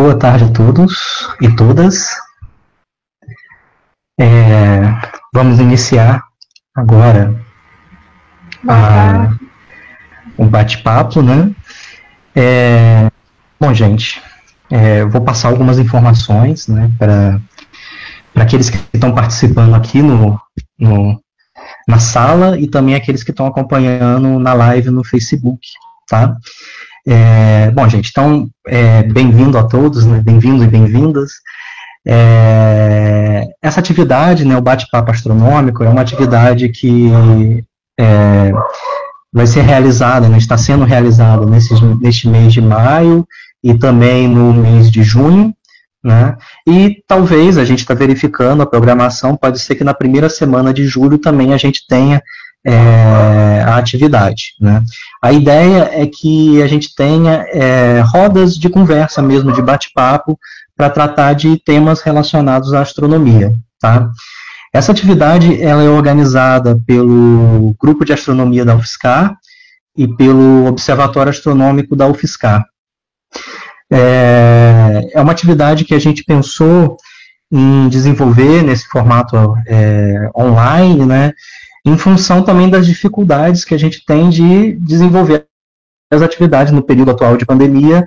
Boa tarde a todos e todas. Vamos iniciar agora um bate-papo, né? Bom, gente, vou passar algumas informações, né, para aqueles que estão participando aqui na sala e também aqueles que estão acompanhando na live no Facebook, tá? Bom, gente, então, bem-vindo a todos, né, bem-vindos e bem-vindas. Essa atividade, né, o bate-papo astronômico, é uma atividade que vai ser realizada, né, está sendo realizada neste mês de maio e também no mês de junho, né, e talvez a gente está verificando a programação, pode ser que na primeira semana de julho também a gente tenha a atividade, né. A ideia é que a gente tenha rodas de conversa mesmo, de bate-papo, para tratar de temas relacionados à astronomia, tá? Essa atividade ela é organizada pelo Grupo de Astronomia da UFSCar e pelo Observatório Astronômico da UFSCar. É uma atividade que a gente pensou em desenvolver nesse formato online, né, em função também das dificuldades que a gente tem de desenvolver as atividades no período atual de pandemia,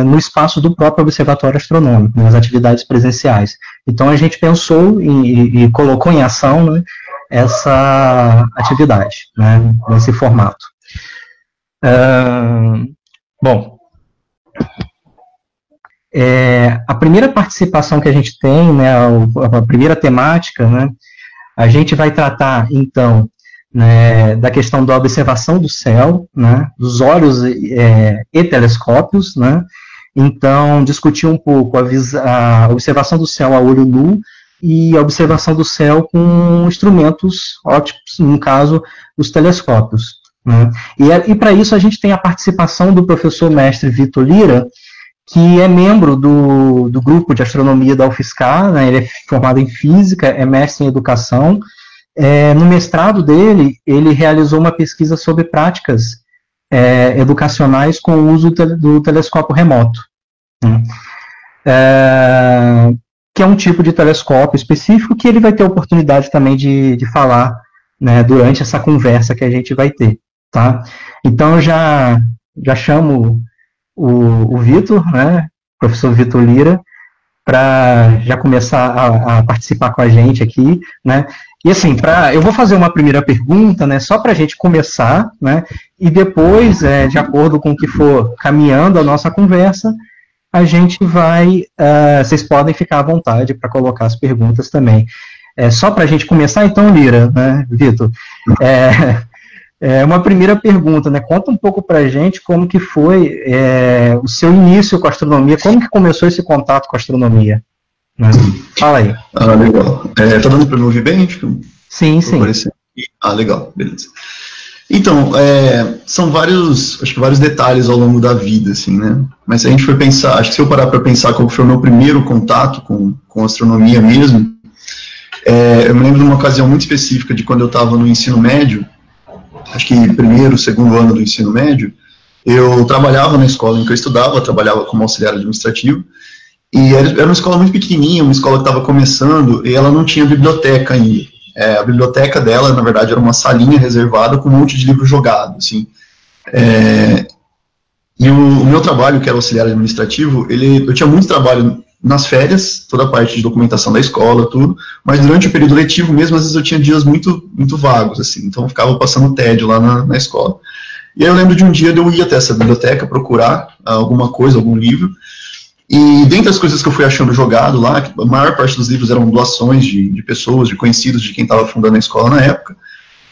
no espaço do próprio Observatório Astronômico, nas atividades presenciais. Então, a gente pensou e colocou em ação, né, essa atividade, né, nesse formato. Bom, a primeira participação que a gente tem, né, a primeira temática, né, a gente vai tratar, então, né, da questão da observação do céu, né, dos olhos e telescópios, né, então discutir um pouco a observação do céu a olho nu e a observação do céu com instrumentos ópticos, no caso, os telescópios, né, e para isso a gente tem a participação do professor mestre Vitor Lira, que é membro do grupo de astronomia da UFSCar, né, ele é formado em física, é mestre em educação. No mestrado dele, ele realizou uma pesquisa sobre práticas educacionais com o uso do telescópio remoto, né, que é um tipo de telescópio específico que ele vai ter oportunidade também de falar, né, durante essa conversa que a gente vai ter, tá? Então, eu já chamo o Vitor, né, professor Vitor Lira, para já começar a participar com a gente aqui, né, e assim, eu vou fazer uma primeira pergunta, né, só para a gente começar, né, e depois, de acordo com o que for caminhando a nossa conversa, a gente vai, vocês podem ficar à vontade para colocar as perguntas também. Só para a gente começar, então, Lira, né, Vitor, uma primeira pergunta, né, conta um pouco para a gente como que foi o seu início com a astronomia, como que começou esse contato com a astronomia? Né? Fala aí. Legal. Tá dando para me ouvir bem? Sim, sim. Legal, beleza. Então, são vários detalhes ao longo da vida, assim, né, mas se a gente for pensar, acho que se eu parar para pensar qual foi o meu primeiro contato com astronomia mesmo, eu me lembro de uma ocasião muito específica de quando eu estava no ensino médio, acho que primeiro, segundo ano do ensino médio, eu trabalhava na escola em que eu estudava, trabalhava como auxiliar administrativo, e era uma escola muito pequenininha, uma escola que estava começando, e ela não tinha biblioteca ainda. A biblioteca dela, na verdade, era uma salinha reservada com um monte de livro jogado, assim. E o meu trabalho, que era auxiliar administrativo, eu tinha muito trabalho nas férias, toda a parte de documentação da escola, tudo, mas durante o período letivo mesmo, às vezes eu tinha dias muito, muito vagos, assim, então eu ficava passando tédio lá na escola. E aí eu lembro de um dia de eu ir até essa biblioteca procurar alguma coisa, algum livro, e dentre as coisas que eu fui achando jogado lá, a maior parte dos livros eram doações de pessoas, de conhecidos, de quem estava fundando a escola na época,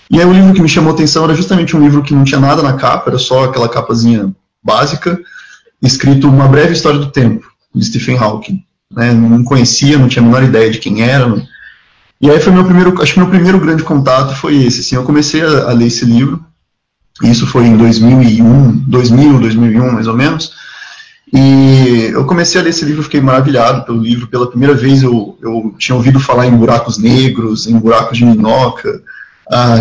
e aí o livro que me chamou a atenção era justamente um livro que não tinha nada na capa, era só aquela capazinha básica, escrito Uma Breve História do Tempo, de Stephen Hawking, né, não conhecia, não tinha a menor ideia de quem era, né, e aí foi acho que meu primeiro grande contato foi esse, assim, eu comecei a ler esse livro, isso foi em 2001, mais ou menos, e eu comecei a ler esse livro, fiquei maravilhado pelo livro, pela primeira vez eu tinha ouvido falar em buracos negros, em buracos de minhoca,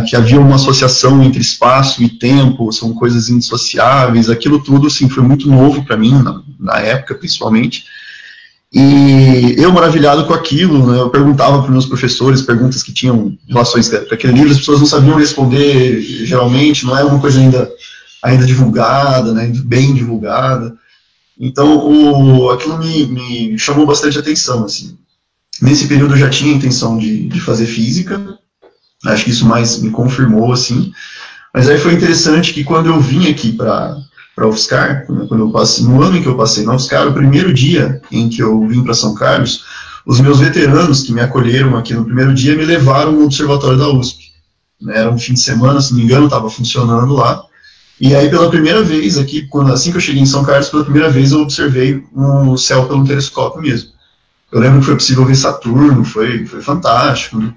que havia uma associação entre espaço e tempo, são coisas indissociáveis, aquilo tudo, assim, foi muito novo para mim, na época, principalmente. E eu, maravilhado com aquilo, né, eu perguntava para os meus professores perguntas que tinham relações com aquele livro, as pessoas não sabiam responder, geralmente, não é uma coisa ainda divulgada, né, bem divulgada. Então, aquilo me chamou bastante atenção, assim. Nesse período eu já tinha a intenção de fazer física, acho que isso mais me confirmou, assim. Mas aí foi interessante que quando eu vim aqui para UFSCar, no ano em que eu passei na UFSCar, o primeiro dia em que eu vim para São Carlos, os meus veteranos que me acolheram aqui no primeiro dia me levaram no observatório da USP. Era um fim de semana, se não me engano, estava funcionando lá. E aí, pela primeira vez aqui, assim que eu cheguei em São Carlos, pela primeira vez eu observei o céu pelo telescópio mesmo. Eu lembro que foi possível ver Saturno, foi fantástico, né?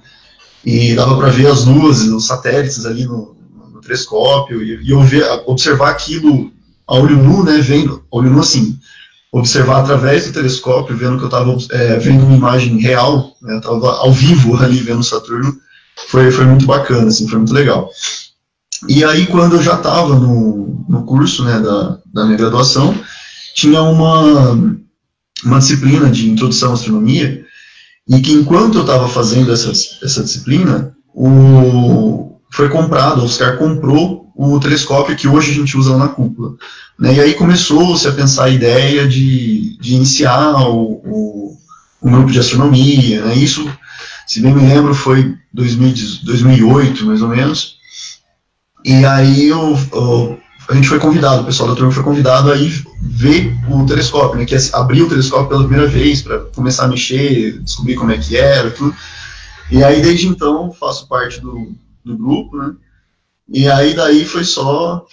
E dava para ver as luas, os satélites ali no telescópio, e eu observar aquilo a olho nu, né, olho nu assim, observar através do telescópio, vendo que eu estava vendo uma imagem real, né, eu estava ao vivo ali vendo Saturno, foi muito bacana, assim, foi muito legal. E aí, quando eu já estava no curso, né, da minha graduação, tinha uma disciplina de introdução à astronomia, e que enquanto eu estava fazendo essa disciplina, foi comprado, o UFSCar comprou o telescópio que hoje a gente usa lá na cúpula. Né, e aí começou-se a pensar a ideia de iniciar um grupo de astronomia. Né, isso, se bem me lembro, foi 2008, mais ou menos. E aí a gente foi convidado, o pessoal da turma foi convidado a ir ver o telescópio, né, que é abrir o telescópio pela primeira vez, para começar a mexer, descobrir como é que era, tudo. E aí, desde então, faço parte do grupo, né, e aí daí foi só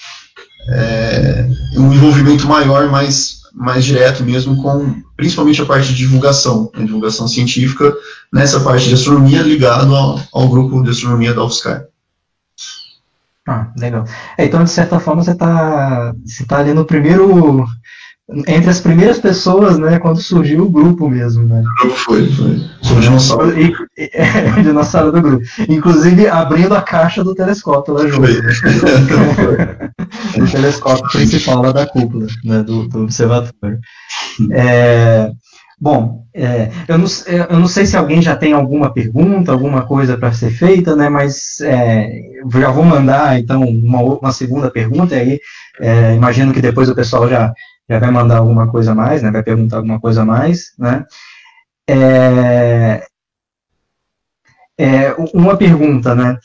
um envolvimento maior, mais direto mesmo, com principalmente a parte de divulgação, né, divulgação científica, nessa parte de astronomia, ligado ao grupo de astronomia da UFSCar. Ah, legal. Então, de certa forma, você tá ali no primeiro, entre as primeiras pessoas, né, quando surgiu o grupo mesmo, né? O grupo foi. Sou o dinossauro. O dinossauro do grupo. Inclusive, abrindo a caixa do telescópio lá junto. Né? O telescópio principal lá da cúpula, né, do observatório. Bom, eu não sei se alguém já tem alguma pergunta, alguma coisa para ser feita, né, mas já vou mandar, então, uma segunda pergunta, e aí imagino que depois o pessoal já vai mandar alguma coisa a mais, né, vai perguntar alguma coisa a mais, né. Uma pergunta, né,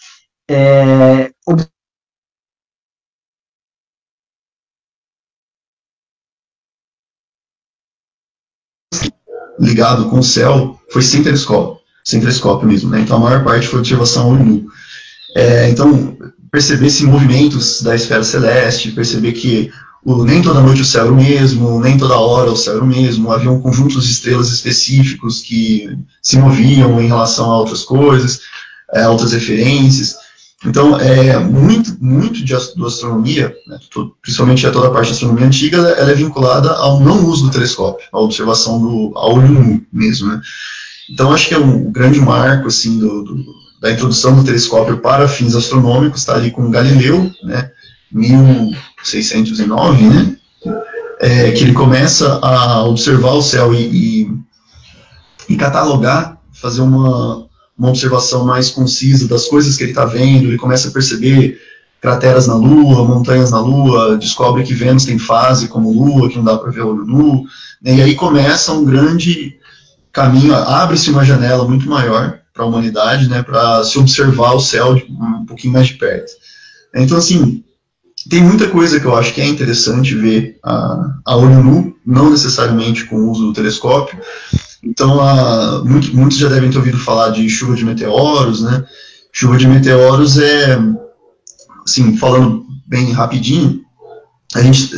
ligado com o céu, foi sem telescópio mesmo, né? Então a maior parte foi observação a olho nu. Então, perceber-se movimentos da esfera celeste, perceber que nem toda noite o céu era o mesmo, nem toda hora o céu era o mesmo, havia um conjunto de estrelas específicos que se moviam em relação a outras coisas, outras referências. Então, muito da astronomia, né, principalmente toda a parte da astronomia antiga, ela é vinculada ao não uso do telescópio, à observação a olho nu mesmo, né. Então, acho que é um grande marco, assim, da introdução do telescópio para fins astronômicos, está ali com Galileu, né, 1609, né, que ele começa a observar o céu e catalogar, fazer uma observação mais concisa das coisas que ele está vendo. Ele começa a perceber crateras na Lua, montanhas na Lua, descobre que Vênus tem fase como Lua, que não dá para ver olho nu, né, e aí começa um grande caminho, abre-se uma janela muito maior para a humanidade, né, para se observar o céu um pouquinho mais de perto. Então, assim, tem muita coisa que eu acho que é interessante ver a olho nu, não necessariamente com o uso do telescópio. Então, muitos já devem ter ouvido falar de chuva de meteoros, né? Chuva de meteoros assim, falando bem rapidinho,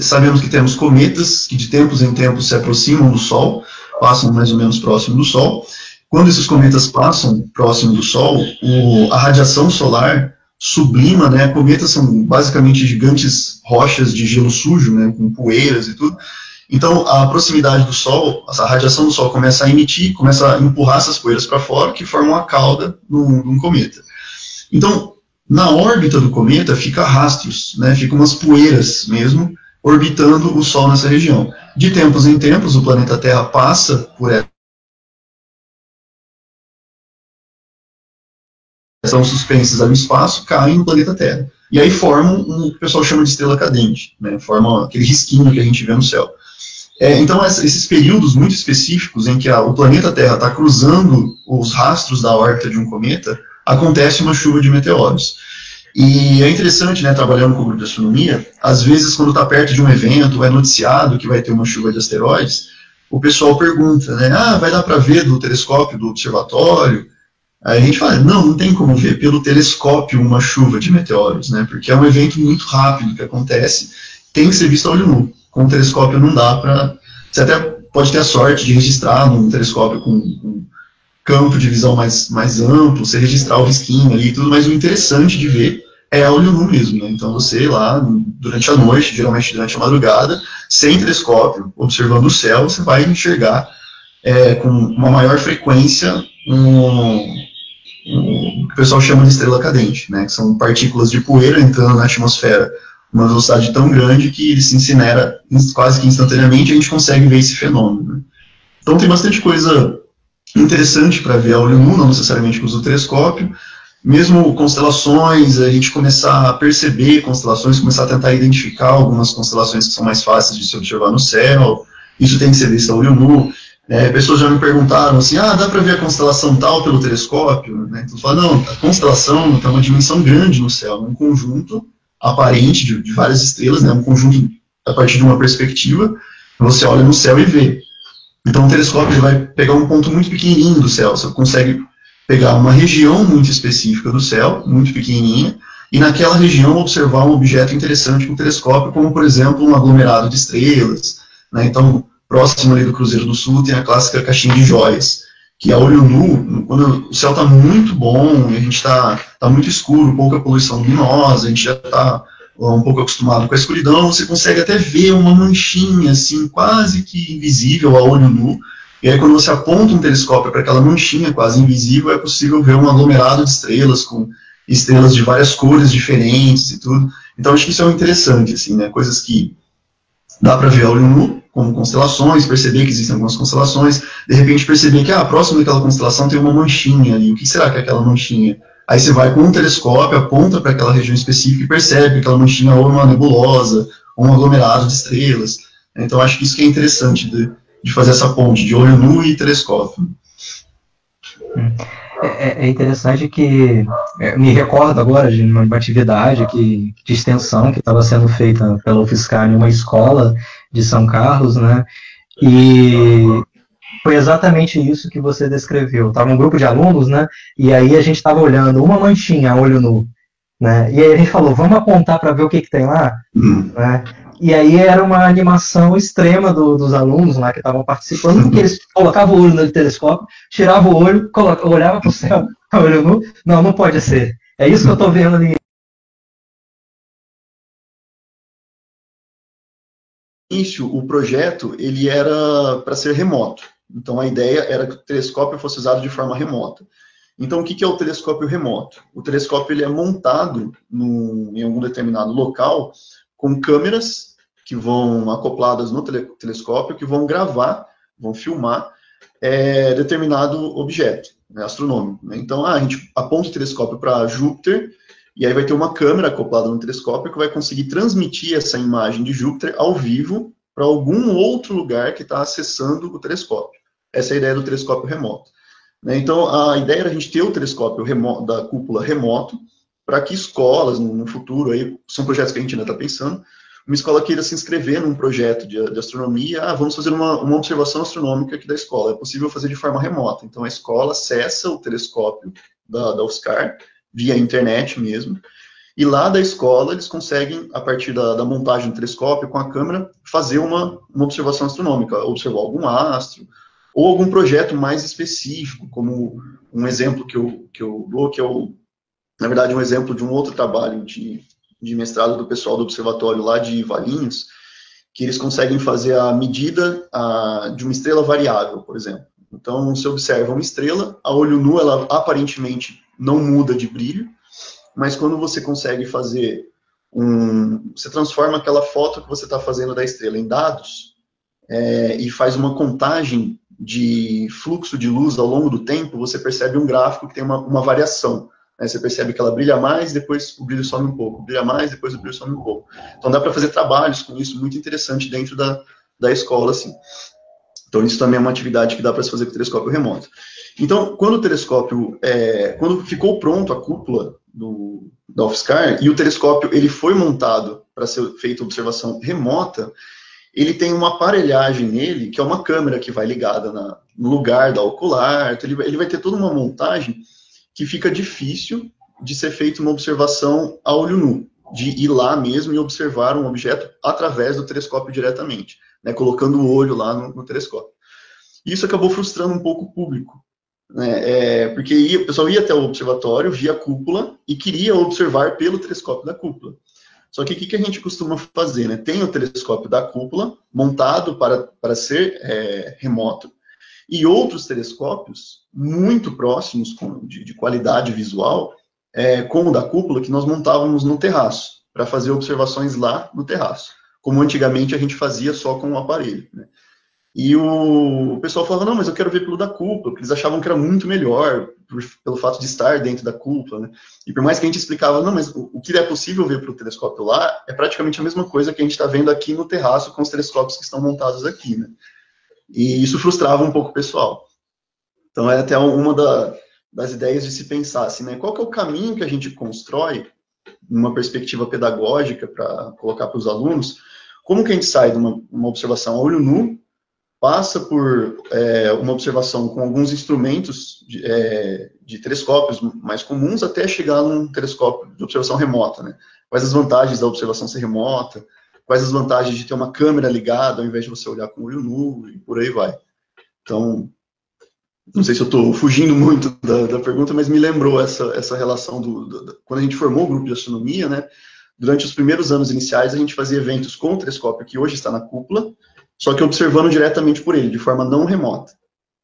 sabemos que temos cometas que de tempos em tempos se aproximam do Sol, passam mais ou menos próximo do Sol. Quando esses cometas passam próximo do Sol, a radiação solar sublima, né? Cometas são basicamente gigantes rochas de gelo sujo, né? Com poeiras e tudo. Então, a proximidade do Sol, a radiação do Sol começa a emitir, começa a empurrar essas poeiras para fora, que formam a cauda num cometa. Então, na órbita do cometa fica rastros, né, ficam umas poeiras mesmo, orbitando o Sol nessa região. De tempos em tempos, o planeta Terra passa por essa, são suspensas no espaço, caem no planeta Terra. E aí formam o que o pessoal chama de estrela cadente, né? Formam aquele risquinho que a gente vê no céu. Então, esses períodos muito específicos em que o planeta Terra está cruzando os rastros da órbita de um cometa, acontece uma chuva de meteoros. E é interessante, né, trabalhando com o grupo de astronomia, às vezes quando está perto de um evento, é noticiado que vai ter uma chuva de asteroides, o pessoal pergunta, né, vai dar para ver do telescópio do observatório? Aí a gente fala, não tem como ver pelo telescópio uma chuva de meteoros, né, porque é um evento muito rápido que acontece, tem que ser visto a olho nu. Com o telescópio não dá para... Você até pode ter a sorte de registrar num telescópio com um campo de visão mais amplo, você registrar o risquinho ali e tudo, mas o interessante de ver é a olho nu mesmo, né? Então você lá, durante a noite, geralmente durante a madrugada, sem telescópio, observando o céu, você vai enxergar com uma maior frequência o que o pessoal chama de estrela cadente, né? Que são partículas de poeira entrando na atmosfera uma velocidade tão grande que ele se incinera quase que instantaneamente e a gente consegue ver esse fenômeno, né? Então tem bastante coisa interessante para ver a olho nu, não necessariamente com o telescópio, mesmo constelações, a gente começar a perceber constelações, começar a tentar identificar algumas constelações que são mais fáceis de se observar no céu, isso tem que ser visto a olho nu. Pessoas já me perguntaram assim, dá para ver a constelação tal pelo telescópio? Né? Então, falo, não, a constelação tem uma dimensão grande no céu, é um conjunto aparente de várias estrelas, né, um conjunto a partir de uma perspectiva, você olha no céu e vê. Então o telescópio ele vai pegar um ponto muito pequenininho do céu, você consegue pegar uma região muito específica do céu, muito pequenininha, e naquela região observar um objeto interessante com o telescópio, como por exemplo um aglomerado de estrelas, né? Então próximo ali do Cruzeiro do Sul tem a clássica caixinha de jóias, que a olho nu, quando o céu está muito bom, a gente está muito escuro, pouca poluição luminosa, a gente já está um pouco acostumado com a escuridão, você consegue até ver uma manchinha, assim, quase que invisível a olho nu, e aí quando você aponta um telescópio para aquela manchinha quase invisível, é possível ver um aglomerado de estrelas, com estrelas de várias cores diferentes e tudo. Então acho que isso é interessante, assim, né, coisas que dá para ver a olho nu, como constelações, perceber que existem algumas constelações, de repente perceber que próximo daquela constelação tem uma manchinha ali, o que será que é aquela manchinha? Aí você vai com um telescópio, aponta para aquela região específica e percebe que aquela manchinha ou é uma nebulosa, ou um aglomerado de estrelas. Então acho que isso que é interessante de fazer essa ponte de olho nu e telescópio. É interessante que me recordo agora de uma atividade de extensão que estava sendo feita pela UFSCar em uma escola de São Carlos, né? E foi exatamente isso que você descreveu. Estava um grupo de alunos, né? E aí a gente estava olhando uma manchinha a olho nu, né? E aí a gente falou, vamos apontar para ver o que tem lá, né? E aí era uma animação extrema dos alunos lá que estavam participando, porque eles colocavam o olho no telescópio, tiravam o olho, olhavam para o céu, olho nu. Não pode ser. É isso que eu estou vendo ali. O projeto ele era para ser remoto. Então a ideia era que o telescópio fosse usado de forma remota. Então o que é o telescópio remoto? O telescópio ele é montado em algum determinado local com câmeras que vão acopladas no telescópio, que vão gravar, vão filmar determinado objeto, né, astronômico. Né? Então a gente aponta o telescópio para Júpiter, e aí vai ter uma câmera acoplada no telescópio que vai conseguir transmitir essa imagem de Júpiter ao vivo para algum outro lugar que está acessando o telescópio. Essa é a ideia do telescópio remoto. Né? Então, a ideia era a gente ter o telescópio remoto, da cúpula remoto, para que escolas, no futuro, aí, são projetos que a gente ainda está pensando, uma escola queira se inscrever num projeto de astronomia, vamos fazer uma observação astronômica aqui da escola. É possível fazer de forma remota. Então, a escola acessa o telescópio da UFSCar, via internet mesmo, e lá da escola eles conseguem, a partir da montagem do telescópio com a câmera, fazer uma observação astronômica, observar algum astro, ou algum projeto mais específico, como um exemplo que eu dou, que é, na verdade, um exemplo de um outro trabalho de mestrado do pessoal do observatório lá de Valinhos, que eles conseguem fazer a medida de uma estrela variável, por exemplo. Então, você observa uma estrela, a olho nu, ela aparentemente não muda de brilho, mas quando você consegue fazer você transforma aquela foto que você está fazendo da estrela em dados, e faz uma contagem de fluxo de luz ao longo do tempo, você percebe um gráfico que tem uma variação. Né? Você percebe que ela brilha mais, depois o brilho some um pouco, brilha mais, depois o brilho some um pouco. Então dá para fazer trabalhos com isso muito interessante dentro da escola, assim. Então isso também é uma atividade que dá para se fazer com o telescópio remoto. Então, quando o telescópio, quando ficou pronto a cúpula da UFSCar, e o telescópio ele foi montado para ser feita observação remota, ele tem uma aparelhagem nele, que é uma câmera que vai ligada no lugar da ocular, então ele vai ter toda uma montagem que fica difícil de ser feita uma observação a olho nu, de ir lá mesmo e observar um objeto através do telescópio diretamente, né, colocando o olho lá no telescópio. Isso acabou frustrando um pouco o público, né, porque o pessoal ia até o observatório, via a cúpula e queria observar pelo telescópio da cúpula. Só que o que a gente costuma fazer, né? Tem o telescópio da cúpula, montado para ser remoto, e outros telescópios muito próximos, de qualidade visual, com o da cúpula, que nós montávamos no terraço, para fazer observações lá no terraço, como antigamente a gente fazia só com o aparelho, né? E o pessoal falava, não, mas eu quero ver pelo da cúpula, porque eles achavam que era muito melhor, pelo fato de estar dentro da cúpula, né? E por mais que a gente explicava, não, mas o que é possível ver pelo telescópio lá é praticamente a mesma coisa que a gente está vendo aqui no terraço com os telescópios que estão montados aqui, né? E isso frustrava um pouco o pessoal. Então é até uma das ideias de se pensar, assim, né? Qual que é o caminho que a gente constrói, numa perspectiva pedagógica, para colocar para os alunos, como que a gente sai de uma observação a olho nu, passa por uma observação com alguns instrumentos de telescópios mais comuns, até chegar num telescópio de observação remota, né? Quais as vantagens da observação ser remota, quais as vantagens de ter uma câmera ligada, ao invés de você olhar com o olho nu, e por aí vai. Então, não sei se eu estou fugindo muito da pergunta, mas me lembrou essa relação quando a gente formou o grupo de astronomia, né? Durante os primeiros anos iniciais, a gente fazia eventos com o telescópio que hoje está na cúpula, só que observando diretamente por ele, de forma não remota.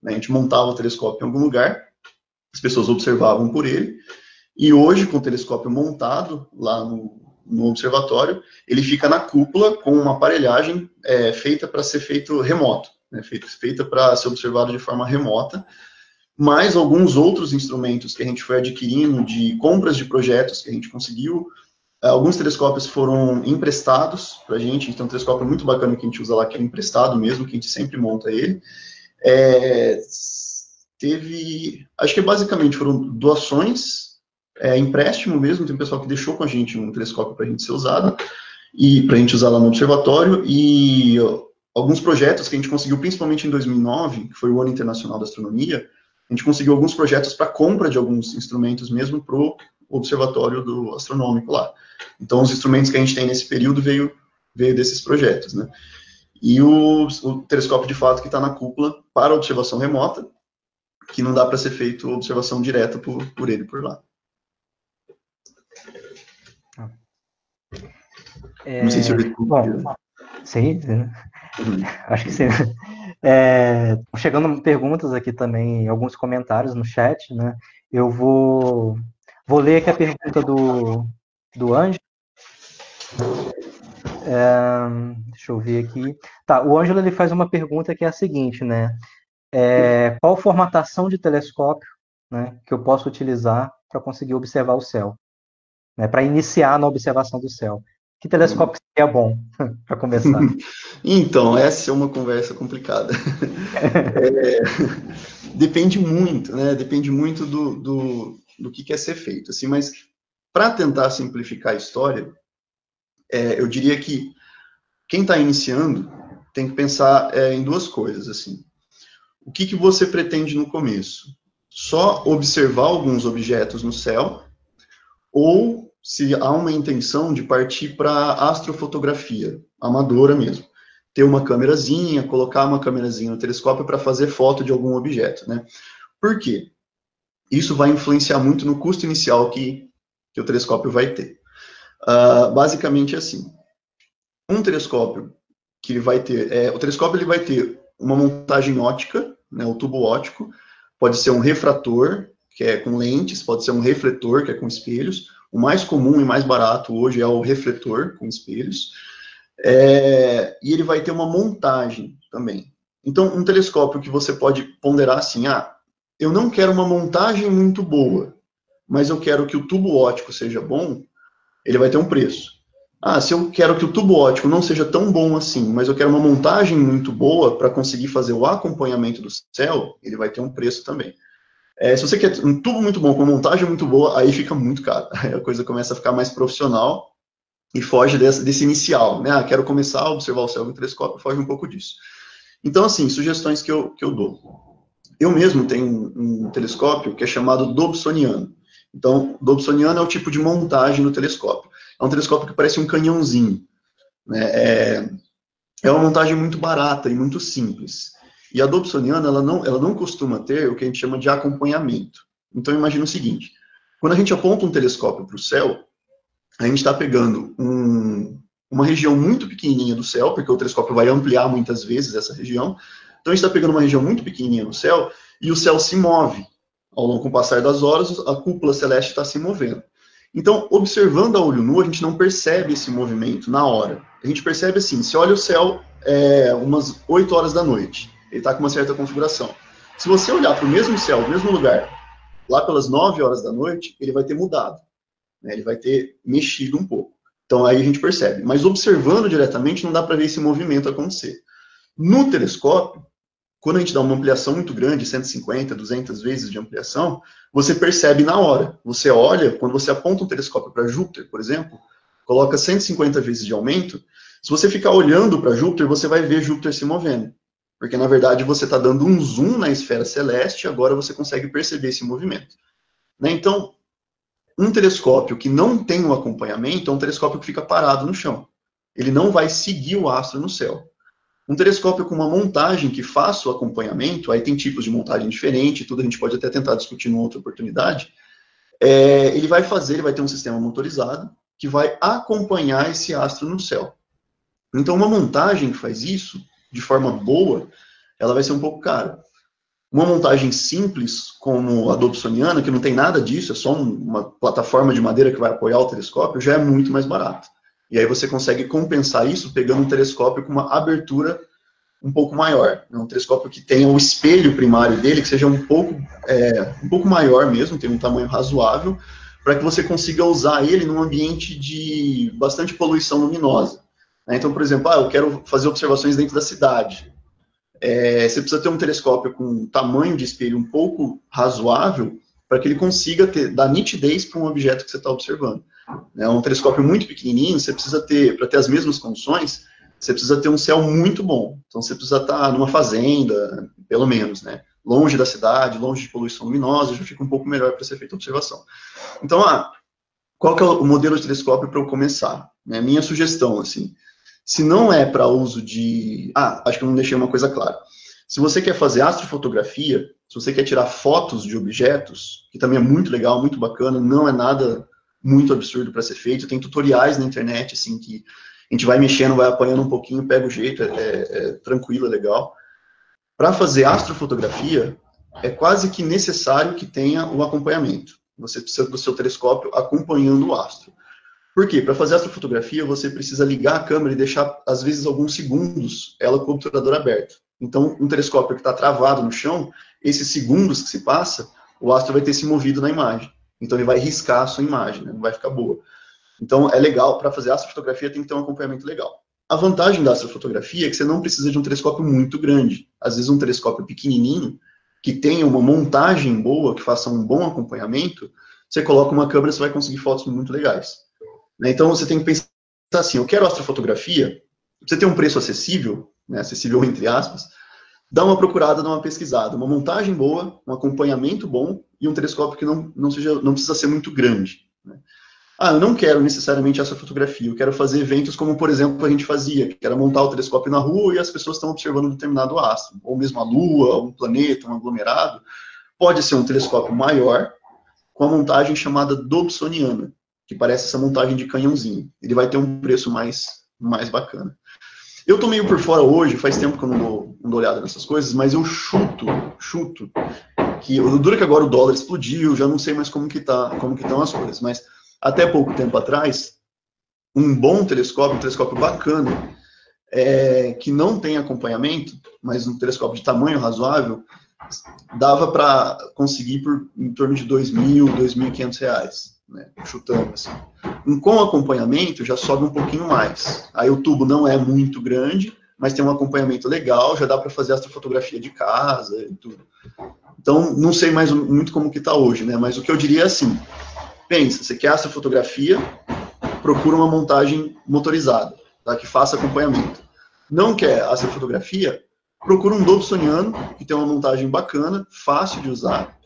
A gente montava o telescópio em algum lugar, as pessoas observavam por ele, e hoje, com o telescópio montado lá no observatório, ele fica na cúpula com uma aparelhagem feita para ser feito remoto, né, feita para ser observado de forma remota, mais alguns outros instrumentos que a gente foi adquirindo de compras de projetos que a gente conseguiu. Alguns telescópios foram emprestados para a gente, então um telescópio muito bacana que a gente usa lá, que é emprestado mesmo, que a gente sempre monta ele. Acho que basicamente foram doações, empréstimo mesmo, tem um pessoal que deixou com a gente um telescópio para a gente ser usado, e para a gente usar lá no observatório, e alguns projetos que a gente conseguiu, principalmente em 2009, que foi o Ano Internacional da Astronomia, a gente conseguiu alguns projetos para compra de alguns instrumentos mesmo para o observatório astronômico lá. Então, os instrumentos que a gente tem nesse período veio desses projetos, né? E o telescópio, de fato, que está na cúpula para observação remota, que não dá para ser feito observação direta por ele por lá. Não sei se eu respondi. Sim, acho que sim. Chegando perguntas aqui também, alguns comentários no chat, né? Eu vou ler aqui a pergunta do Ângelo. Deixa eu ver aqui. Tá, o Ângelo ele faz uma pergunta que é a seguinte, né? Qual formatação de telescópio, né, que eu posso utilizar para conseguir observar o céu? Né, para iniciar na observação do céu. Que telescópio seria bom para começar? Então, essa é uma conversa complicada. Depende muito, né? Depende muito do que quer ser feito. Assim, mas, para tentar simplificar a história, eu diria que quem está iniciando tem que pensar em duas coisas. Assim. O que você pretende no começo? Só observar alguns objetos no céu? Ou se há uma intenção de partir para astrofotografia, amadora mesmo. Ter uma câmerazinha, colocar uma câmerazinha no telescópio para fazer foto de algum objeto, né? Por quê? Isso vai influenciar muito no custo inicial que o telescópio vai ter. Basicamente assim, um telescópio que ele vai ter, o telescópio ele vai ter uma montagem ótica, né, o tubo óptico, pode ser um refrator, que é com lentes, pode ser um refletor, que é com espelhos, O mais comum e mais barato hoje é o refletor com espelhos, e ele vai ter uma montagem também. Então, um telescópio que você pode ponderar assim, eu não quero uma montagem muito boa, mas eu quero que o tubo óptico seja bom, ele vai ter um preço. Se eu quero que o tubo óptico não seja tão bom assim, mas eu quero uma montagem muito boa para conseguir fazer o acompanhamento do céu, ele vai ter um preço também. Se você quer um tubo muito bom com uma montagem muito boa, aí fica muito caro. Aí a coisa começa a ficar mais profissional e foge desse inicial, né? Quero começar a observar o céu com telescópio, foge um pouco disso. Então, assim, sugestões que eu dou. Eu mesmo tenho um telescópio que é chamado Dobsoniano. Então, Dobsoniano é o tipo de montagem no telescópio. É um telescópio que parece um canhãozinho, né? É uma montagem muito barata e muito simples. E a Dobsoniana, ela não costuma ter o que a gente chama de acompanhamento. Então, imagina o seguinte, quando a gente aponta um telescópio para o céu, a gente está pegando uma região muito pequenininha do céu, porque o telescópio vai ampliar muitas vezes essa região. Então, a gente está pegando uma região muito pequenininha no céu, e o céu se move. Com o passar das horas, a cúpula celeste está se movendo. Então, observando a olho nu, a gente não percebe esse movimento na hora. A gente percebe assim, se olha o céu umas 8 horas da noite, ele está com uma certa configuração. Se você olhar para o mesmo céu, no mesmo lugar, lá pelas 9 horas da noite, ele vai ter mudado, né? Ele vai ter mexido um pouco. Então, aí a gente percebe. Mas observando diretamente, não dá para ver esse movimento acontecer. No telescópio, quando a gente dá uma ampliação muito grande, 150, 200 vezes de ampliação, você percebe na hora. Você olha, quando você aponta um telescópio para Júpiter, por exemplo, coloca 150 vezes de aumento, se você ficar olhando para Júpiter, você vai ver Júpiter se movendo. Porque, na verdade, você está dando um zoom na esfera celeste e agora você consegue perceber esse movimento. Né? Então, um telescópio que não tem um acompanhamento é um telescópio que fica parado no chão. Ele não vai seguir o astro no céu. Um telescópio com uma montagem que faça o acompanhamento, aí tem tipos de montagem diferente, tudo a gente pode até tentar discutir numa outra oportunidade, ele vai ter um sistema motorizado que vai acompanhar esse astro no céu. Então, uma montagem que faz isso, de forma boa, ela vai ser um pouco cara. Uma montagem simples, como a Dobsoniana, que não tem nada disso, é só uma plataforma de madeira que vai apoiar o telescópio, já é muito mais barato. E aí você consegue compensar isso pegando um telescópio com uma abertura um pouco maior. Um telescópio que tenha o espelho primário dele, que seja um pouco maior mesmo, tem um tamanho razoável, para que você consiga usar ele num ambiente de bastante poluição luminosa. Então, por exemplo, eu quero fazer observações dentro da cidade. Você precisa ter um telescópio com um tamanho de espelho um pouco razoável para que ele consiga dar nitidez para um objeto que você está observando. Um telescópio muito pequenininho, você precisa ter, para ter as mesmas condições, você precisa ter um céu muito bom. Então, você precisa estar numa fazenda, pelo menos, né? Longe da cidade, longe de poluição luminosa, já fica um pouco melhor para ser feita a observação. Então, qual que é o modelo de telescópio para eu começar? Minha sugestão, assim, se não é para uso de... acho que eu não deixei uma coisa clara. Se você quer fazer astrofotografia, se você quer tirar fotos de objetos, que também é muito legal, muito bacana, não é nada muito absurdo para ser feito, tem tutoriais na internet, assim, que a gente vai mexendo, vai apanhando um pouquinho, pega o jeito, é tranquilo, é legal. Para fazer astrofotografia, é quase que necessário que tenha o acompanhamento. Você precisa do seu telescópio acompanhando o astro. Por quê? Para fazer astrofotografia, você precisa ligar a câmera e deixar, às vezes, alguns segundos, ela com o obturador aberto. Então, um telescópio que está travado no chão, esses segundos que se passa, o astro vai ter se movido na imagem. Então, ele vai riscar a sua imagem, né? Não vai ficar boa. Então, é legal, para fazer astrofotografia tem que ter um acompanhamento legal. A vantagem da astrofotografia é que você não precisa de um telescópio muito grande. Às vezes, um telescópio pequenininho, que tenha uma montagem boa, que faça um bom acompanhamento, você coloca uma câmera, você vai conseguir fotos muito legais. Então, você tem que pensar assim, eu quero astrofotografia, você tem um preço acessível, né, acessível entre aspas, dá uma procurada, dá uma pesquisada, uma montagem boa, um acompanhamento bom e um telescópio que não precisa ser muito grande. Né? Eu não quero necessariamente astrofotografia, eu quero fazer eventos como, por exemplo, a gente fazia, que era montar o telescópio na rua e as pessoas estão observando um determinado astro, ou mesmo a Lua, um planeta, um aglomerado. Pode ser um telescópio maior, com a montagem chamada Dobsoniana, que parece essa montagem de canhãozinho. Ele vai ter um preço mais bacana. Eu estou meio por fora hoje, faz tempo que eu não dou olhada nessas coisas, mas eu chuto, que o duro que agora o dólar explodiu, já não sei mais como que estão as coisas, mas Até pouco tempo atrás, um bom telescópio, um telescópio bacana, que não tem acompanhamento, mas um telescópio de tamanho razoável, dava para conseguir por em torno de R$2.000, R$2.500, né, chutando assim. Com acompanhamento já sobe um pouquinho mais. Aí o tubo não é muito grande, mas tem um acompanhamento legal, já dá para fazer astrofotografia de casa e tudo. Então, não sei mais muito como que está hoje, né, mas o que eu diria é assim, pensa, você quer astrofotografia, procura uma montagem motorizada, tá, que faça acompanhamento. Não quer astrofotografia, procura um Dobsoniano, que tem uma montagem bacana, fácil de usar,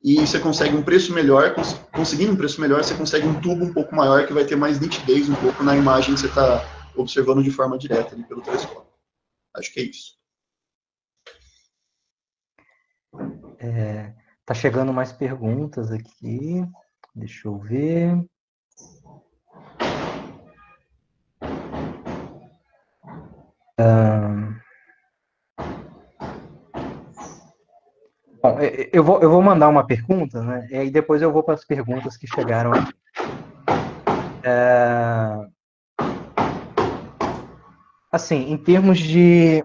e você consegue um preço melhor, conseguindo um preço melhor, você consegue um tubo um pouco maior, que vai ter mais nitidez um pouco na imagem que você está observando de forma direta ali pelo telescópio. Acho que é isso. Tá chegando mais perguntas aqui. Deixa eu ver. Bom, eu vou mandar uma pergunta, né? E aí depois eu vou para as perguntas que chegaram aqui. Assim, em termos de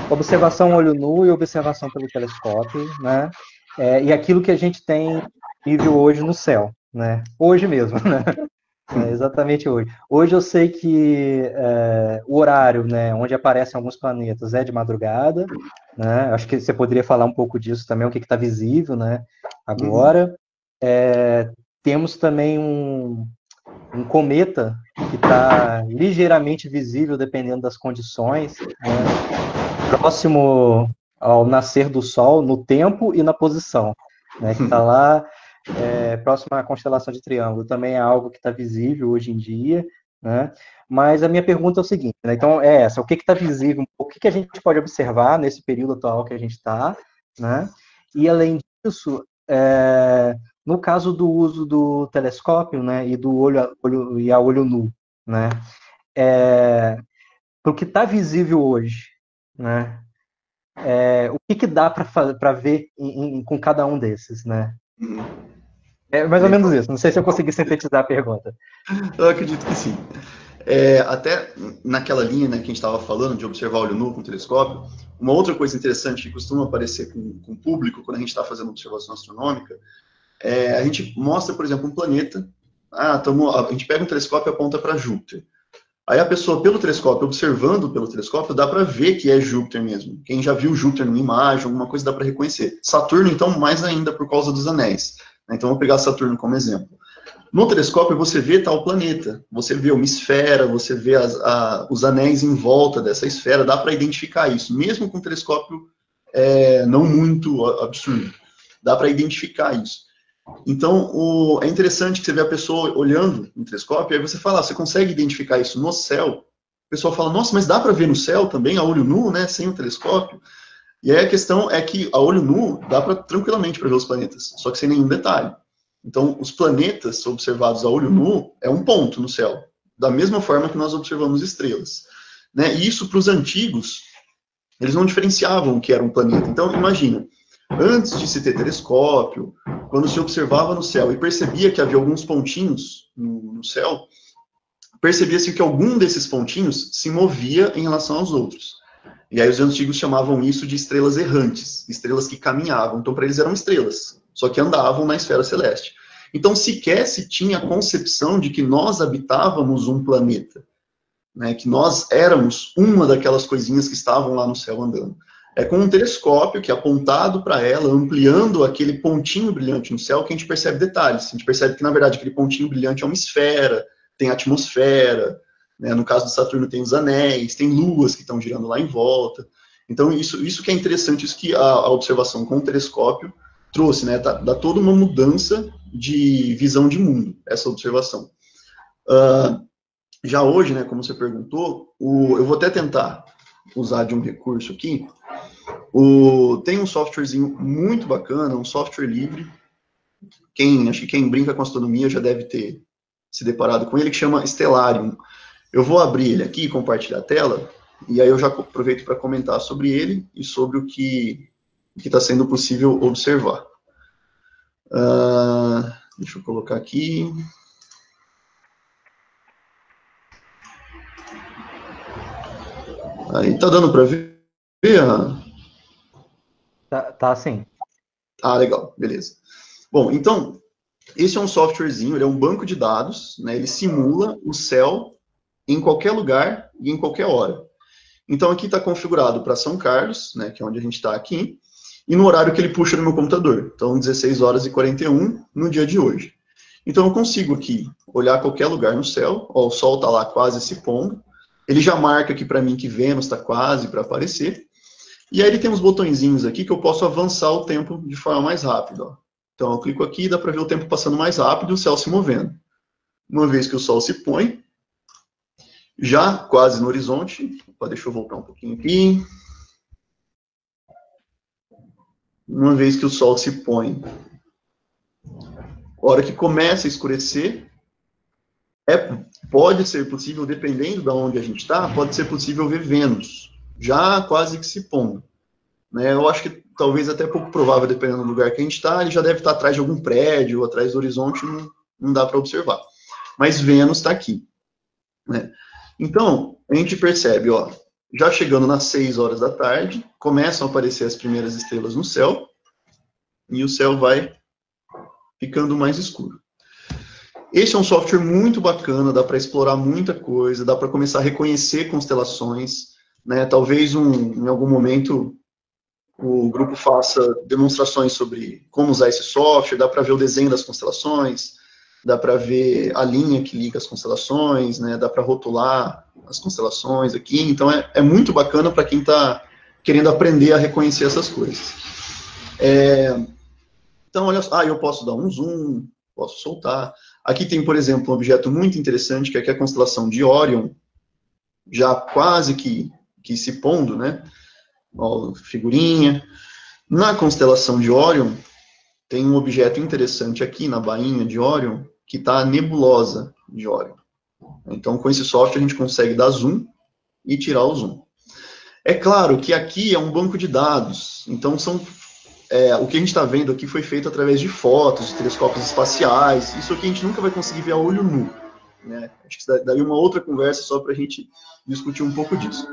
observação olho nu e observação pelo telescópio, né? E aquilo que a gente tem nível hoje no céu, né? Hoje mesmo, né? Exatamente hoje. Hoje eu sei que o horário, né, onde aparecem alguns planetas é de madrugada, né? Acho que você poderia falar um pouco disso também, o que está visível, né? Agora, temos também um cometa que está ligeiramente visível, dependendo das condições, né? Próximo ao nascer do Sol, no tempo e na posição, né? Que está lá próximo à constelação de Triângulo. Também é algo que está visível hoje em dia, né? Mas a minha pergunta é o seguinte, né? Então, é essa, o que está visível, o que a gente pode observar nesse período atual que a gente está, né? E, além disso, no caso do uso do telescópio, né, e do olho a olho nu, né, para o que está visível hoje, né, o que dá para ver com cada um desses, né? É mais ou menos isso. Não sei se eu consegui sintetizar a pergunta. Eu acredito que sim. Até naquela linha, né, que a gente estava falando, de observar olho nu com telescópio, uma outra coisa interessante que costuma aparecer com o público, quando a gente está fazendo observação astronômica, a gente mostra, por exemplo, um planeta, a gente pega um telescópio e aponta para Júpiter. Aí a pessoa, pelo telescópio, observando pelo telescópio, dá para ver que é Júpiter mesmo. Quem já viu Júpiter numa imagem, alguma coisa dá para reconhecer. Saturno, então, mais ainda por causa dos anéis. Então, vou pegar Saturno como exemplo. No telescópio, você vê tal planeta, você vê uma esfera, você vê os anéis em volta dessa esfera, dá para identificar isso, mesmo com um telescópio não muito absurdo. Dá para identificar isso. Então, é interessante que você vê a pessoa olhando no telescópio, e aí você fala, você consegue identificar isso no céu? O pessoal fala, nossa, mas dá para ver no céu também, a olho nu, né, sem o telescópio? E aí a questão é que a olho nu dá tranquilamente para ver os planetas, só que sem nenhum detalhe. Então, os planetas observados a olho nu é um ponto no céu, da mesma forma que nós observamos estrelas. Né? E isso, para os antigos, eles não diferenciavam o que era um planeta. Então, imagina, antes de se ter telescópio, quando se observava no céu e percebia que havia alguns pontinhos no céu, percebia-se que algum desses pontinhos se movia em relação aos outros. E aí os antigos chamavam isso de estrelas errantes, estrelas que caminhavam. Então, para eles eram estrelas, só que andavam na esfera celeste. Então, sequer se tinha a concepção de que nós habitávamos um planeta, né, que nós éramos uma daquelas coisinhas que estavam lá no céu andando. É com um telescópio que é apontado para ela, ampliando aquele pontinho brilhante no céu, que a gente percebe detalhes. A gente percebe que, na verdade, aquele pontinho brilhante é uma esfera, tem atmosfera, né, no caso do Saturno tem os anéis, tem luas que estão girando lá em volta. Então, isso que é interessante, isso que a observação com o telescópio trouxe, né, dá toda uma mudança de visão de mundo, essa observação. Já hoje, né, como você perguntou, eu vou até tentar usar de um recurso aqui, tem um softwarezinho muito bacana, um software livre, acho que quem brinca com astronomia já deve ter se deparado com ele, que chama Stellarium. Eu vou abrir ele aqui, compartilhar a tela, e aí eu já aproveito para comentar sobre ele e sobre o que está sendo possível observar. Deixa eu colocar aqui. Aí, tá dando para ver? Tá sim. Ah, legal, beleza. Bom, então, esse é um softwarezinho, ele é um banco de dados, né? Ele simula o céu em qualquer lugar e em qualquer hora. Então, aqui está configurado para São Carlos, né, que é onde a gente está aqui, e no horário que ele puxa no meu computador. Então, 16 horas e 41 no dia de hoje. Então, eu consigo aqui olhar qualquer lugar no céu, ó, o sol está lá quase se pondo, ele já marca aqui para mim que Vênus está quase para aparecer, e aí ele tem uns botõezinhos aqui que eu posso avançar o tempo de forma mais rápida. Ó. Então, eu clico aqui e dá para ver o tempo passando mais rápido e o céu se movendo. Uma vez que o sol se põe, já quase no horizonte, deixa eu voltar um pouquinho aqui. Uma vez que o sol se põe, a hora que começa a escurecer, pode ser possível, dependendo de onde a gente está, pode ser possível ver Vênus, já quase que se pondo. Né? Eu acho que talvez até pouco provável, dependendo do lugar que a gente está, ele já deve estar atrás de algum prédio, ou atrás do horizonte, não dá para observar. Mas Vênus está aqui. Né? Então, a gente percebe, ó, já chegando nas 6 horas da tarde, começam a aparecer as primeiras estrelas no céu, e o céu vai ficando mais escuro. Esse é um software muito bacana, dá para explorar muita coisa, dá para começar a reconhecer constelações, né? Talvez em algum momento o grupo faça demonstrações sobre como usar esse software, dá para ver o desenho das constelações, dá para ver a linha que liga as constelações, né? Dá para rotular as constelações aqui, então é muito bacana para quem está querendo aprender a reconhecer essas coisas. Então, olha só, eu posso dar um zoom, posso soltar. Aqui tem, por exemplo, um objeto muito interessante, que é aqui a constelação de Órion, já quase que se pondo, né? Ó, figurinha. Na constelação de Órion, tem um objeto interessante aqui na bainha de Órion, que está a nebulosa de Órion. Então, com esse software, a gente consegue dar zoom e tirar o zoom. É claro que aqui é um banco de dados, então o que a gente está vendo aqui foi feito através de fotos, de telescópios espaciais, isso aqui a gente nunca vai conseguir ver a olho nu. Né? Acho que daria uma outra conversa só para a gente discutir um pouco disso.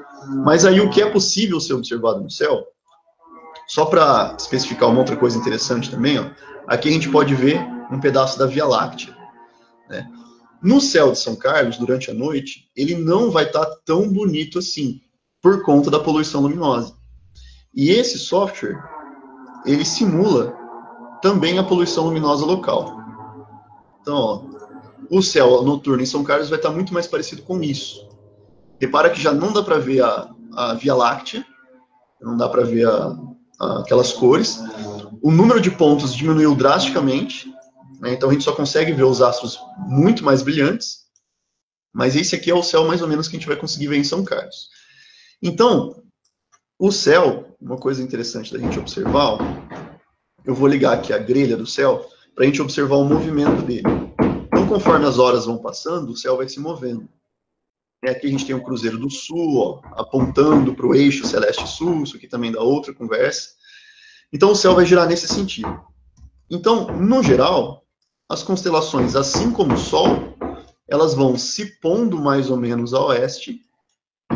Mas aí o que é possível ser observado no céu, só para especificar uma outra coisa interessante também, ó, aqui a gente pode ver um pedaço da Via Láctea. Né? No céu de São Carlos, durante a noite, ele não vai estar tão bonito assim, por conta da poluição luminosa. E esse software, ele simula também a poluição luminosa local. Então, ó, o céu noturno em São Carlos vai estar muito mais parecido com isso. Repara que já não dá para ver a Via Láctea, não dá para ver aquelas cores. O número de pontos diminuiu drasticamente, né? Então a gente só consegue ver os astros muito mais brilhantes, mas esse aqui é o céu mais ou menos que a gente vai conseguir ver em São Carlos. Então, o céu, uma coisa interessante da gente observar, ó, eu vou ligar aqui a grelha do céu para a gente observar o movimento dele. Então, conforme as horas vão passando, o céu vai se movendo. Aqui a gente tem o Cruzeiro do Sul, ó, apontando para o eixo Celeste-Sul, isso aqui também dá outra conversa. Então, o céu vai girar nesse sentido. Então, no geral, as constelações, assim como o Sol, elas vão se pondo mais ou menos a oeste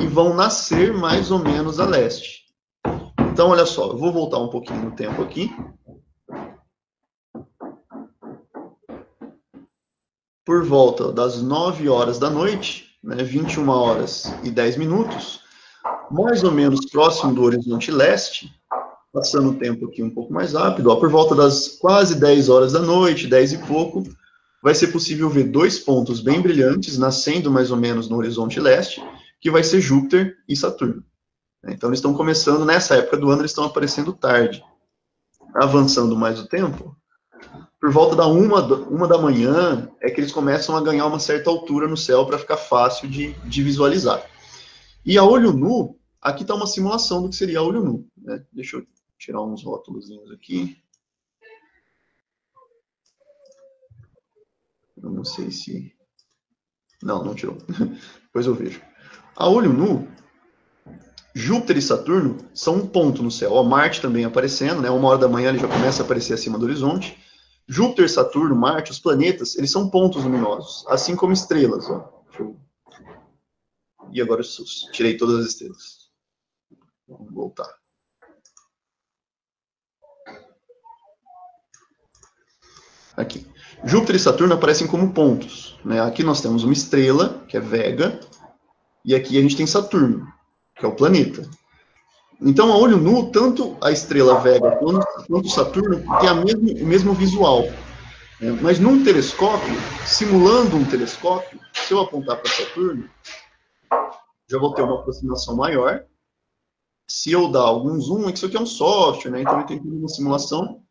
e vão nascer mais ou menos a leste. Então, olha só, eu vou voltar um pouquinho no tempo aqui. Por volta das 9 horas da noite, né, 21 horas e 10 minutos, mais ou menos próximo do horizonte leste, passando o tempo aqui um pouco mais rápido, ó, por volta das quase 10 horas da noite, 10 e pouco, vai ser possível ver dois pontos bem brilhantes, nascendo mais ou menos no horizonte leste, que vai ser Júpiter e Saturno. Então, eles estão começando, nessa época do ano, eles estão aparecendo tarde. Avançando mais o tempo, por volta da uma da manhã, é que eles começam a ganhar uma certa altura no céu para ficar fácil de visualizar. E a olho nu, aqui está uma simulação do que seria a olho nu. Né? Deixa eu tirar uns rótulozinhos aqui. Eu não sei se... Não tirou. Depois eu vejo. A olho nu, Júpiter e Saturno são um ponto no céu. Ó, Marte também aparecendo, né? 1 hora da manhã ele já começa a aparecer acima do horizonte. Júpiter, Saturno, Marte, os planetas, eles são pontos luminosos, assim como estrelas. Ó. E agora eu tirei todas as estrelas. Vamos voltar. Aqui. Júpiter e Saturno aparecem como pontos. Né? Aqui nós temos uma estrela, que é Vega, e aqui a gente tem Saturno, que é o planeta. Então, a olho nu, tanto a estrela Vega quanto Saturno tem o mesmo visual. Né? Mas num telescópio, simulando um telescópio, se eu apontar para Saturno, já vou ter uma aproximação maior. Se eu dar algum zoom, isso aqui é um software, né? Então eu tenho uma simulação.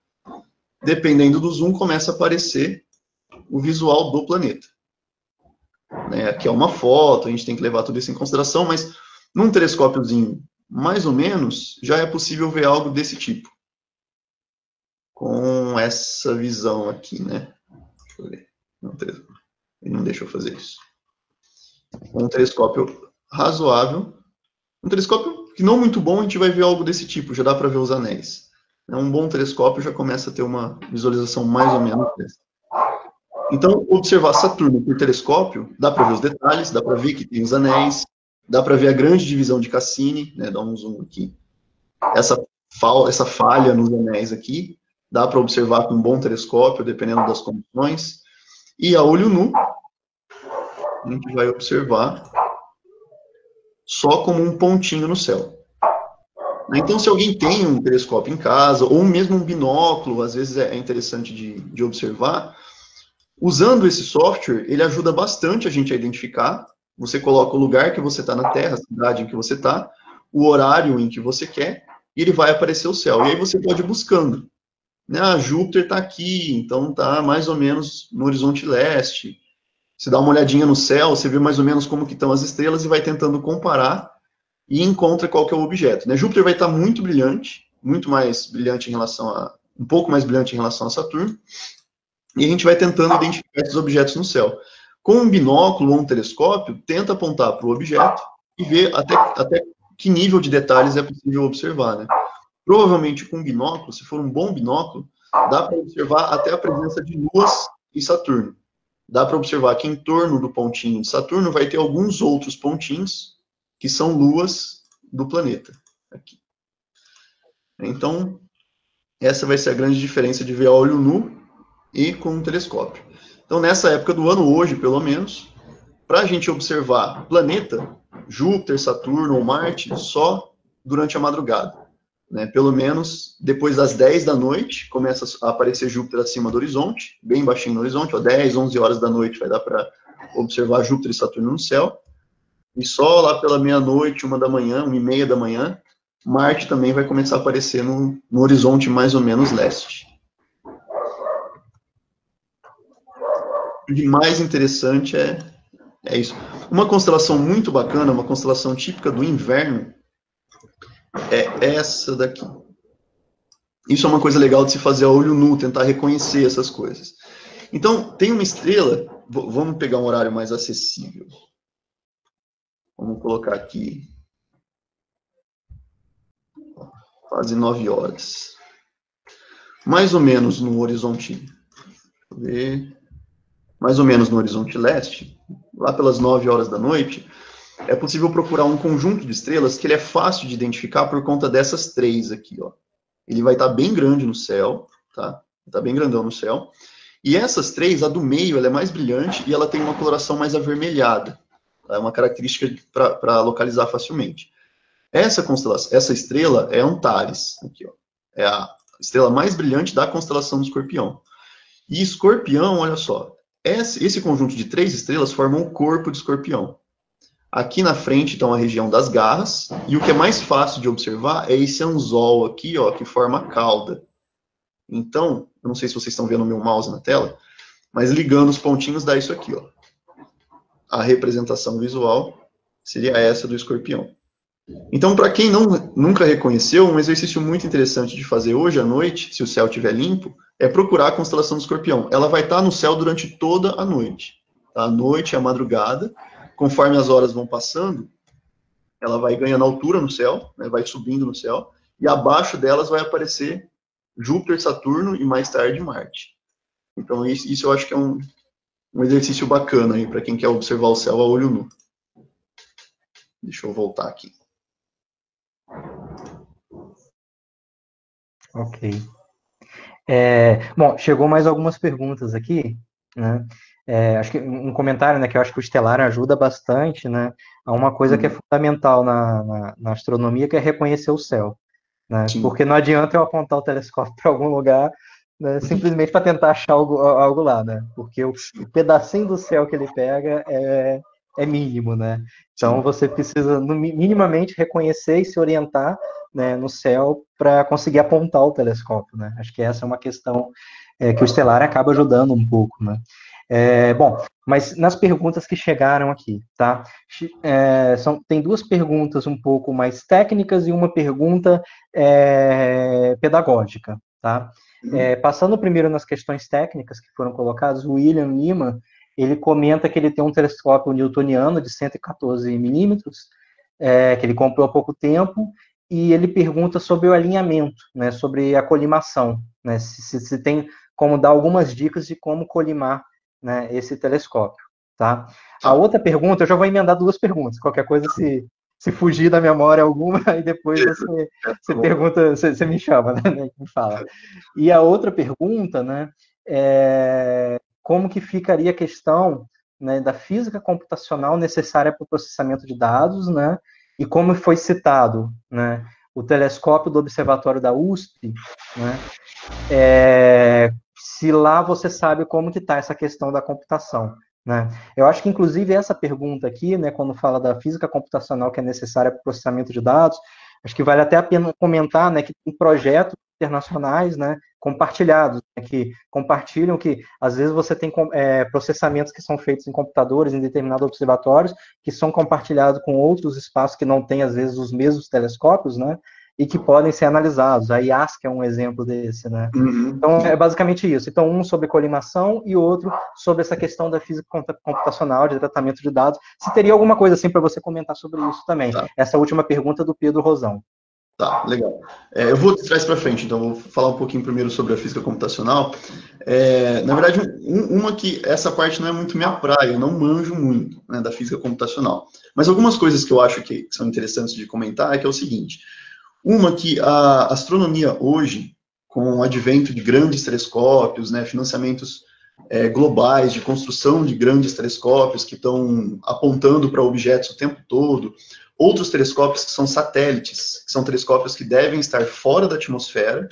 Dependendo do zoom, começa a aparecer o visual do planeta. Né? Aqui é uma foto, a gente tem que levar tudo isso em consideração, mas num telescópiozinho, mais ou menos, já é possível ver algo desse tipo. Com essa visão aqui, né? Deixa eu ver. Não, ele não deixa eu fazer isso. Um telescópio razoável. Um telescópio que não muito bom, a gente vai ver algo desse tipo, já dá para ver os anéis. Um bom telescópio já começa a ter uma visualização mais ou menos dessa. Então, observar Saturno por telescópio, dá para ver os detalhes, dá para ver que tem os anéis, dá para ver a grande divisão de Cassini, né, dá um zoom aqui. Essa falha nos anéis aqui, dá para observar com um bom telescópio, dependendo das condições. E a olho nu, a gente vai observar só como um pontinho no céu. Então, se alguém tem um telescópio em casa, ou mesmo um binóculo, às vezes é interessante de observar, usando esse software, ele ajuda bastante a gente a identificar. Você coloca o lugar que você está na Terra, a cidade em que você está, o horário em que você quer, e ele vai aparecer o céu. E aí você pode ir buscando. Né? Ah, Júpiter está aqui, então está mais ou menos no horizonte leste. Você dá uma olhadinha no céu, você vê mais ou menos como que estão as estrelas e vai tentando comparar e encontra qual que é o objeto. Né? Júpiter vai estar muito brilhante, muito mais brilhante em relação a... um pouco mais brilhante em relação a Saturno, e a gente vai tentando identificar esses objetos no céu. Com um binóculo ou um telescópio, tenta apontar para o objeto e ver até que nível de detalhes é possível observar. Né? Provavelmente com um binóculo, se for um bom binóculo, dá para observar até a presença de luas em Saturno. Dá para observar que em torno do pontinho de Saturno vai ter alguns outros pontinhos que são luas do planeta. Aqui. Então, essa vai ser a grande diferença de ver a olho nu e com um telescópio. Então, nessa época do ano, hoje, pelo menos, para a gente observar planeta, Júpiter, Saturno ou Marte, só durante a madrugada. Né? Pelo menos depois das 10 da noite, começa a aparecer Júpiter acima do horizonte, bem baixinho no horizonte, ó, 10, 11 horas da noite vai dar para observar Júpiter e Saturno no céu. E só lá pela meia-noite, 1 da manhã, 1h30 da manhã, Marte também vai começar a aparecer no horizonte mais ou menos leste. O de mais interessante é isso. Uma constelação muito bacana, uma constelação típica do inverno, é essa daqui. Isso é uma coisa legal de se fazer a olho nu, tentar reconhecer essas coisas. Então, tem uma estrela, vamos pegar um horário mais acessível. Vamos colocar aqui, quase 9 horas. Mais ou menos no horizonte, deixa eu ver, mais ou menos no horizonte leste, lá pelas 9 horas da noite, é possível procurar um conjunto de estrelas que ele é fácil de identificar por conta dessas três aqui, ó. Ele vai estar bem grande no céu, tá? Está bem grandão no céu. E essas três, a do meio, ela é mais brilhante e ela tem uma coloração mais avermelhada. É uma característica para localizar facilmente. Essa constelação, essa estrela é Antares, aqui, ó. É a estrela mais brilhante da constelação do Escorpião. E Escorpião, olha só, esse conjunto de 3 estrelas forma um corpo de Escorpião. Aqui na frente estão a região das garras, e o que é mais fácil de observar é esse anzol aqui, ó, que forma a cauda. Então, eu não sei se vocês estão vendo o meu mouse na tela, mas ligando os pontinhos dá isso aqui, ó. A representação visual seria essa do Escorpião. Então, para quem nunca reconheceu, um exercício muito interessante de fazer hoje à noite, se o céu estiver limpo, é procurar a constelação do Escorpião. Ela vai estar no céu durante toda a noite. Tá? A noite e a madrugada, conforme as horas vão passando, ela vai ganhando altura no céu, né, vai subindo no céu, e abaixo delas vai aparecer Júpiter, Saturno e mais tarde Marte. Então, isso eu acho que é um exercício bacana aí para quem quer observar o céu a olho nu. Deixa eu voltar aqui. Ok. Bom, chegou mais algumas perguntas aqui, né? Acho que um comentário, né, que eu acho que o estelar ajuda bastante, né, a uma coisa que é fundamental na astronomia, que é reconhecer o céu, né? Sim. Porque não adianta eu apontar o telescópio para algum lugar, né, simplesmente para tentar achar algo lá, né? Porque o pedacinho do céu que ele pega é mínimo, né? Então Sim. você precisa minimamente reconhecer e se orientar, né, no céu para conseguir apontar o telescópio, né? Acho que essa é uma questão que o estelar acaba ajudando um pouco, né? Bom, mas nas perguntas que chegaram aqui, tá? Tem duas perguntas um pouco mais técnicas e uma pergunta pedagógica, tá? Passando primeiro nas questões técnicas que foram colocadas, o William Lima, ele comenta que ele tem um telescópio newtoniano de 114 milímetros, que ele comprou há pouco tempo, e ele pergunta sobre o alinhamento, né, sobre a colimação, né, se tem como dar algumas dicas de como colimar, né, esse telescópio, tá? A outra pergunta, eu já vou emendar duas perguntas, qualquer coisa, se fugir da memória alguma, e depois você pergunta, você me chama, né, me fala. E a outra pergunta, né, como que ficaria a questão, né, da física computacional necessária para o processamento de dados, né, e como foi citado, né, o telescópio do observatório da USP, né, se lá você sabe como que está essa questão da computação, né? Eu acho que, inclusive, essa pergunta aqui, né, quando fala da física computacional que é necessária para o processamento de dados, acho que vale até a pena comentar, né, que tem projetos internacionais, né, compartilhados, né, que compartilham que, às vezes, você tem processamentos que são feitos em computadores, em determinados observatórios, que são compartilhados com outros espaços que não têm, às vezes, os mesmos telescópios, né, e que podem ser analisados. A IASC é um exemplo desse, né? Então, é basicamente isso. Então, um sobre colimação e outro sobre essa questão da física computacional, de tratamento de dados. Se teria alguma coisa assim para você comentar sobre isso também. Tá. Essa última pergunta do Pedro Rosão. Tá, legal. Eu vou de trás para frente, então vou falar um pouquinho primeiro sobre a física computacional. Na verdade, uma que essa parte não é muito minha praia, eu não manjo muito, né, da física computacional. Mas algumas coisas que eu acho que são interessantes de comentar é que é o seguinte. Uma que a astronomia hoje, com o advento de grandes telescópios, né, financiamentos globais de construção de grandes telescópios que estão apontando para objetos o tempo todo, outros telescópios que são satélites, que são telescópios que devem estar fora da atmosfera,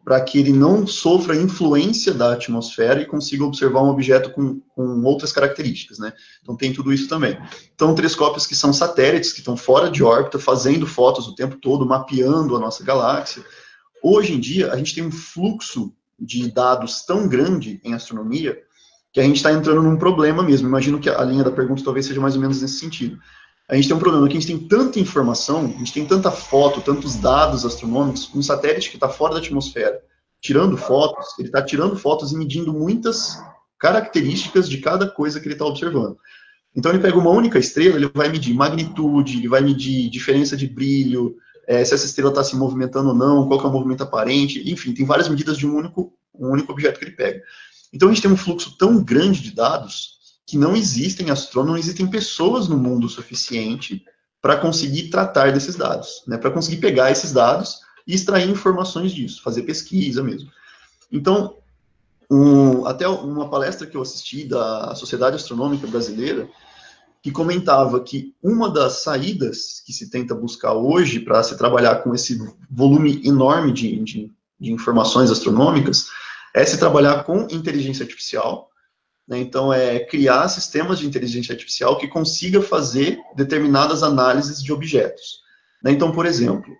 para que ele não sofra influência da atmosfera e consiga observar um objeto com outras características, né? Então tem tudo isso também. Então, telescópios que são satélites, que estão fora de órbita, fazendo fotos o tempo todo, mapeando a nossa galáxia. Hoje em dia, a gente tem um fluxo de dados tão grande em astronomia que a gente está entrando num problema mesmo. Imagino que a linha da pergunta talvez seja mais ou menos nesse sentido. A gente tem um problema que a gente tem tanta informação, a gente tem tanta foto, tantos dados astronômicos, um satélite que está fora da atmosfera, tirando fotos, ele está tirando fotos e medindo muitas características de cada coisa que ele está observando. Então ele pega uma única estrela, ele vai medir magnitude, ele vai medir diferença de brilho, se essa estrela está se movimentando ou não, qual que é o movimento aparente, enfim, tem várias medidas de um único objeto que ele pega. Então a gente tem um fluxo tão grande de dados que não existem astrônomos, não existem pessoas no mundo suficiente para conseguir tratar desses dados, né, para conseguir pegar esses dados e extrair informações disso, fazer pesquisa mesmo. Então, até uma palestra que eu assisti da Sociedade Astronômica Brasileira, que comentava que uma das saídas que se tenta buscar hoje para se trabalhar com esse volume enorme de informações astronômicas é se trabalhar com inteligência artificial, né? Então, criar sistemas de inteligência artificial que consiga fazer determinadas análises de objetos, né? Então, por exemplo,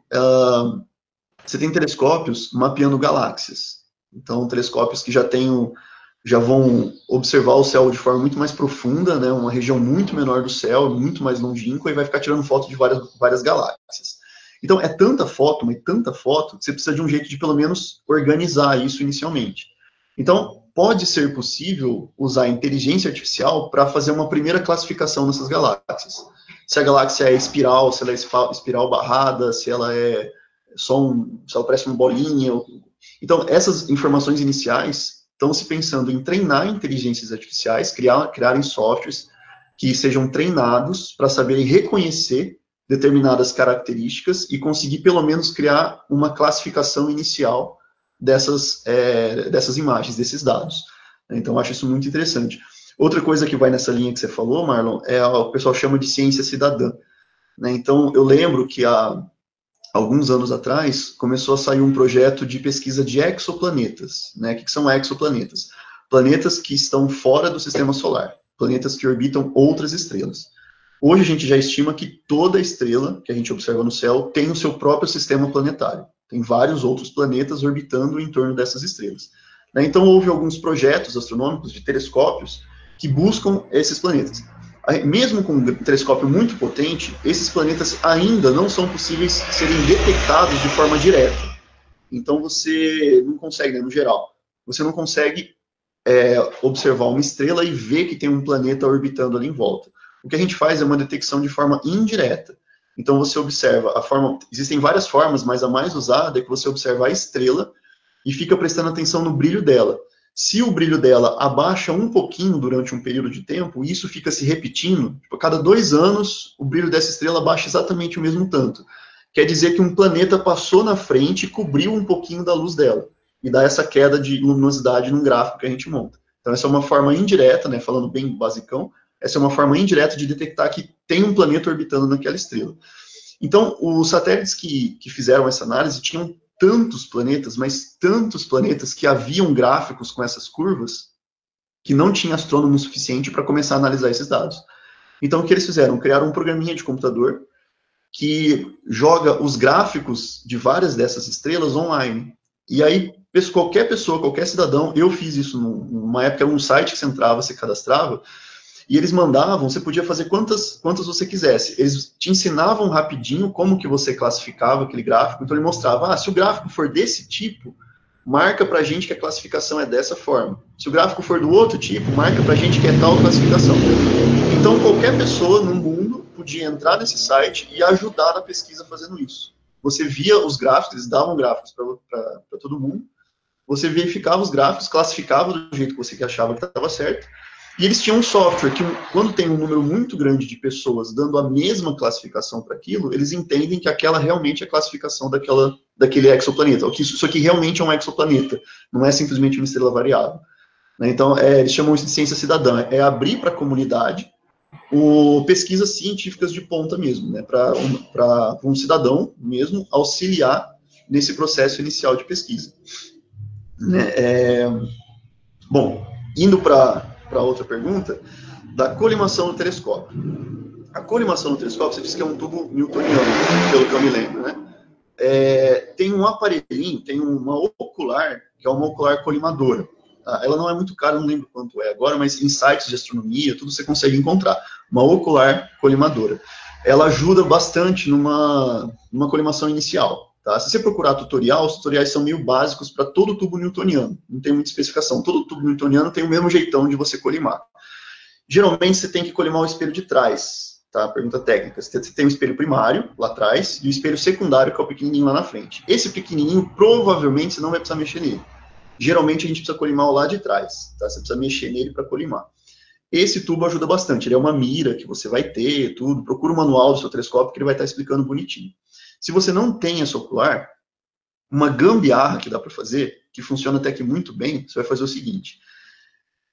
você tem telescópios mapeando galáxias. Então, telescópios que já vão observar o céu de forma muito mais profunda, né? Uma região muito menor do céu, muito mais longínqua, e vai ficar tirando foto de várias galáxias. Então, é tanta foto, mas tanta foto, que você precisa de um jeito de, pelo menos, organizar isso inicialmente. Então, pode ser possível usar a inteligência artificial para fazer uma primeira classificação dessas galáxias. Se a galáxia é espiral, se ela é espiral barrada, se ela é se ela parece uma bolinha. Então, essas informações iniciais estão se pensando em treinar inteligências artificiais, criarem softwares que sejam treinados para saberem reconhecer determinadas características e conseguir, pelo menos, criar uma classificação inicial dessas imagens, desses dados. Então, eu acho isso muito interessante. Outra coisa que vai nessa linha que você falou, Marlon, o pessoal chama de ciência cidadã. Então, eu lembro que há alguns anos atrás, começou a sair um projeto de pesquisa de exoplanetas. O que são exoplanetas? Planetas que estão fora do sistema solar, planetas que orbitam outras estrelas. Hoje a gente já estima que toda estrela que a gente observa no céu tem o seu próprio sistema planetário. Tem vários outros planetas orbitando em torno dessas estrelas. Então houve alguns projetos astronômicos de telescópios que buscam esses planetas. Mesmo com um telescópio muito potente, esses planetas ainda não são possíveis serem detectados de forma direta. Então você não consegue, no geral, você não consegue observar uma estrela e ver que tem um planeta orbitando ali em volta. O que a gente faz é uma detecção de forma indireta. Então você observa existem várias formas, mas a mais usada é que você observa a estrela e fica prestando atenção no brilho dela. Se o brilho dela abaixa um pouquinho durante um período de tempo, e isso fica se repetindo, a cada 2 anos, o brilho dessa estrela abaixa exatamente o mesmo tanto. Quer dizer que um planeta passou na frente e cobriu um pouquinho da luz dela, e dá essa queda de luminosidade num gráfico que a gente monta. Então essa é uma forma indireta, falando bem basicão, essa é uma forma indireta de detectar que tem um planeta orbitando naquela estrela. Então, os satélites que fizeram essa análise tinham tantos planetas, mas tantos planetas que haviam gráficos com essas curvas que não tinha astrônomo suficiente para começar a analisar esses dados. Então, o que eles fizeram? Criaram um programinha de computador que joga os gráficos de várias dessas estrelas online. E aí, qualquer pessoa, qualquer cidadão, eu fiz isso numa época, era um site que você entrava, você cadastrava, e eles mandavam, você podia fazer quantas você quisesse. Eles te ensinavam rapidinho como que você classificava aquele gráfico, então ele mostrava, se o gráfico for desse tipo, marca pra gente que a classificação é dessa forma. Se o gráfico for do outro tipo, marca pra gente que é tal classificação. Então qualquer pessoa no mundo podia entrar nesse site e ajudar na pesquisa fazendo isso. Você via os gráficos, eles davam gráficos para todo mundo, você verificava os gráficos, classificava do jeito que você achava que estava certo, e eles tinham um software que, quando tem um número muito grande de pessoas dando a mesma classificação para aquilo, eles entendem que aquela realmente é a classificação daquele exoplaneta. Isso aqui realmente é um exoplaneta, não é simplesmente uma estrela variável. Então, eles chamam isso de ciência cidadã, é abrir para a comunidade pesquisas científicas de ponta mesmo, para um cidadão mesmo auxiliar nesse processo inicial de pesquisa. Bom, indo para outra pergunta, da colimação no telescópio. A colimação no telescópio, você disse que é um tubo newtoniano, pelo que eu me lembro, tem um aparelhinho, tem uma ocular, que é uma ocular colimadora. Ela não é muito cara, não lembro quanto é agora, mas em sites de astronomia, tudo você consegue encontrar. Uma ocular colimadora. Ela ajuda bastante numa colimação inicial. Se você procurar tutorial, os tutoriais são meio básicos para todo tubo newtoniano. Não tem muita especificação. Todo tubo newtoniano tem o mesmo jeitão de você colimar. Geralmente, você tem que colimar o espelho de trás. Pergunta técnica. Você tem o espelho primário, lá atrás, e o espelho secundário, que é o pequenininho lá na frente. Esse pequenininho, provavelmente, você não vai precisar mexer nele. Geralmente, a gente precisa colimar o lado de trás. Você precisa mexer nele para colimar. Esse tubo ajuda bastante. Ele é uma mira que você vai ter, tudo. Procura o manual do seu telescópio, que ele vai estar explicando bonitinho. Se você não tem essa ocular, uma gambiarra que dá para fazer, que funciona até que muito bem, você vai fazer o seguinte.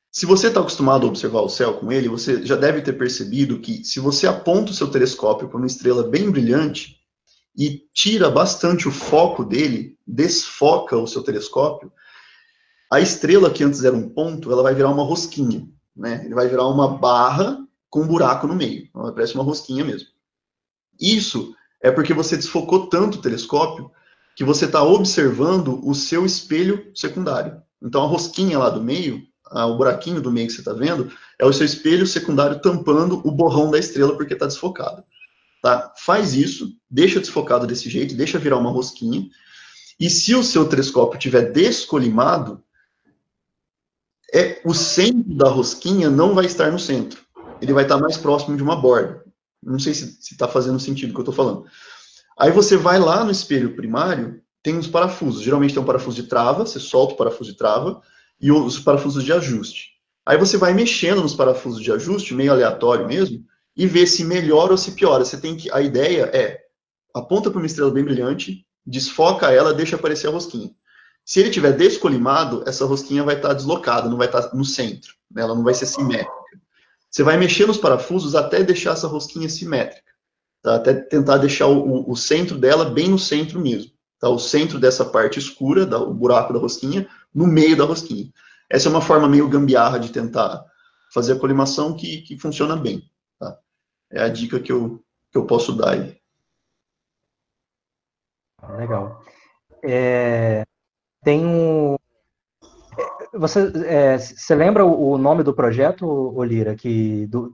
Se você está acostumado a observar o céu com ele, você já deve ter percebido que se você aponta o seu telescópio para uma estrela bem brilhante e tira bastante o foco dele, desfoca o seu telescópio, a estrela que antes era um ponto, ela vai virar uma rosquinha. Ele vai virar uma barra com um buraco no meio. Ela parece uma rosquinha mesmo. Isso é porque você desfocou tanto o telescópio que você está observando o seu espelho secundário. Então, a rosquinha lá do meio, o buraquinho do meio que você está vendo, é o seu espelho secundário tampando o borrão da estrela porque está desfocado. Faz isso, deixa desfocado desse jeito, deixa virar uma rosquinha, e se o seu telescópio estiver descolimado, o centro da rosquinha não vai estar no centro. Ele vai estar mais próximo de uma borda. Não sei se está fazendo sentido o que eu estou falando. Aí você vai lá no espelho primário, tem uns parafusos. Geralmente tem um parafuso de trava, você solta o parafuso de trava, e os parafusos de ajuste. Aí você vai mexendo nos parafusos de ajuste, meio aleatório mesmo, e vê se melhora ou se piora. A ideia é, aponta para uma estrela bem brilhante, desfoca ela, deixa aparecer a rosquinha. Se ele tiver descolimado, essa rosquinha vai estar deslocada, não vai estar no centro, né? Ela não vai ser simétrica. Você vai mexer nos parafusos até deixar essa rosquinha simétrica, tá? Até tentar deixar o centro dela bem no centro mesmo. Tá? O centro dessa parte escura, o buraco da rosquinha, no meio da rosquinha. Essa é uma forma meio gambiarra de tentar fazer a colimação que funciona bem. Tá? É a dica que eu posso dar aí. Legal. Tem um... Você lembra o nome do projeto, Olira,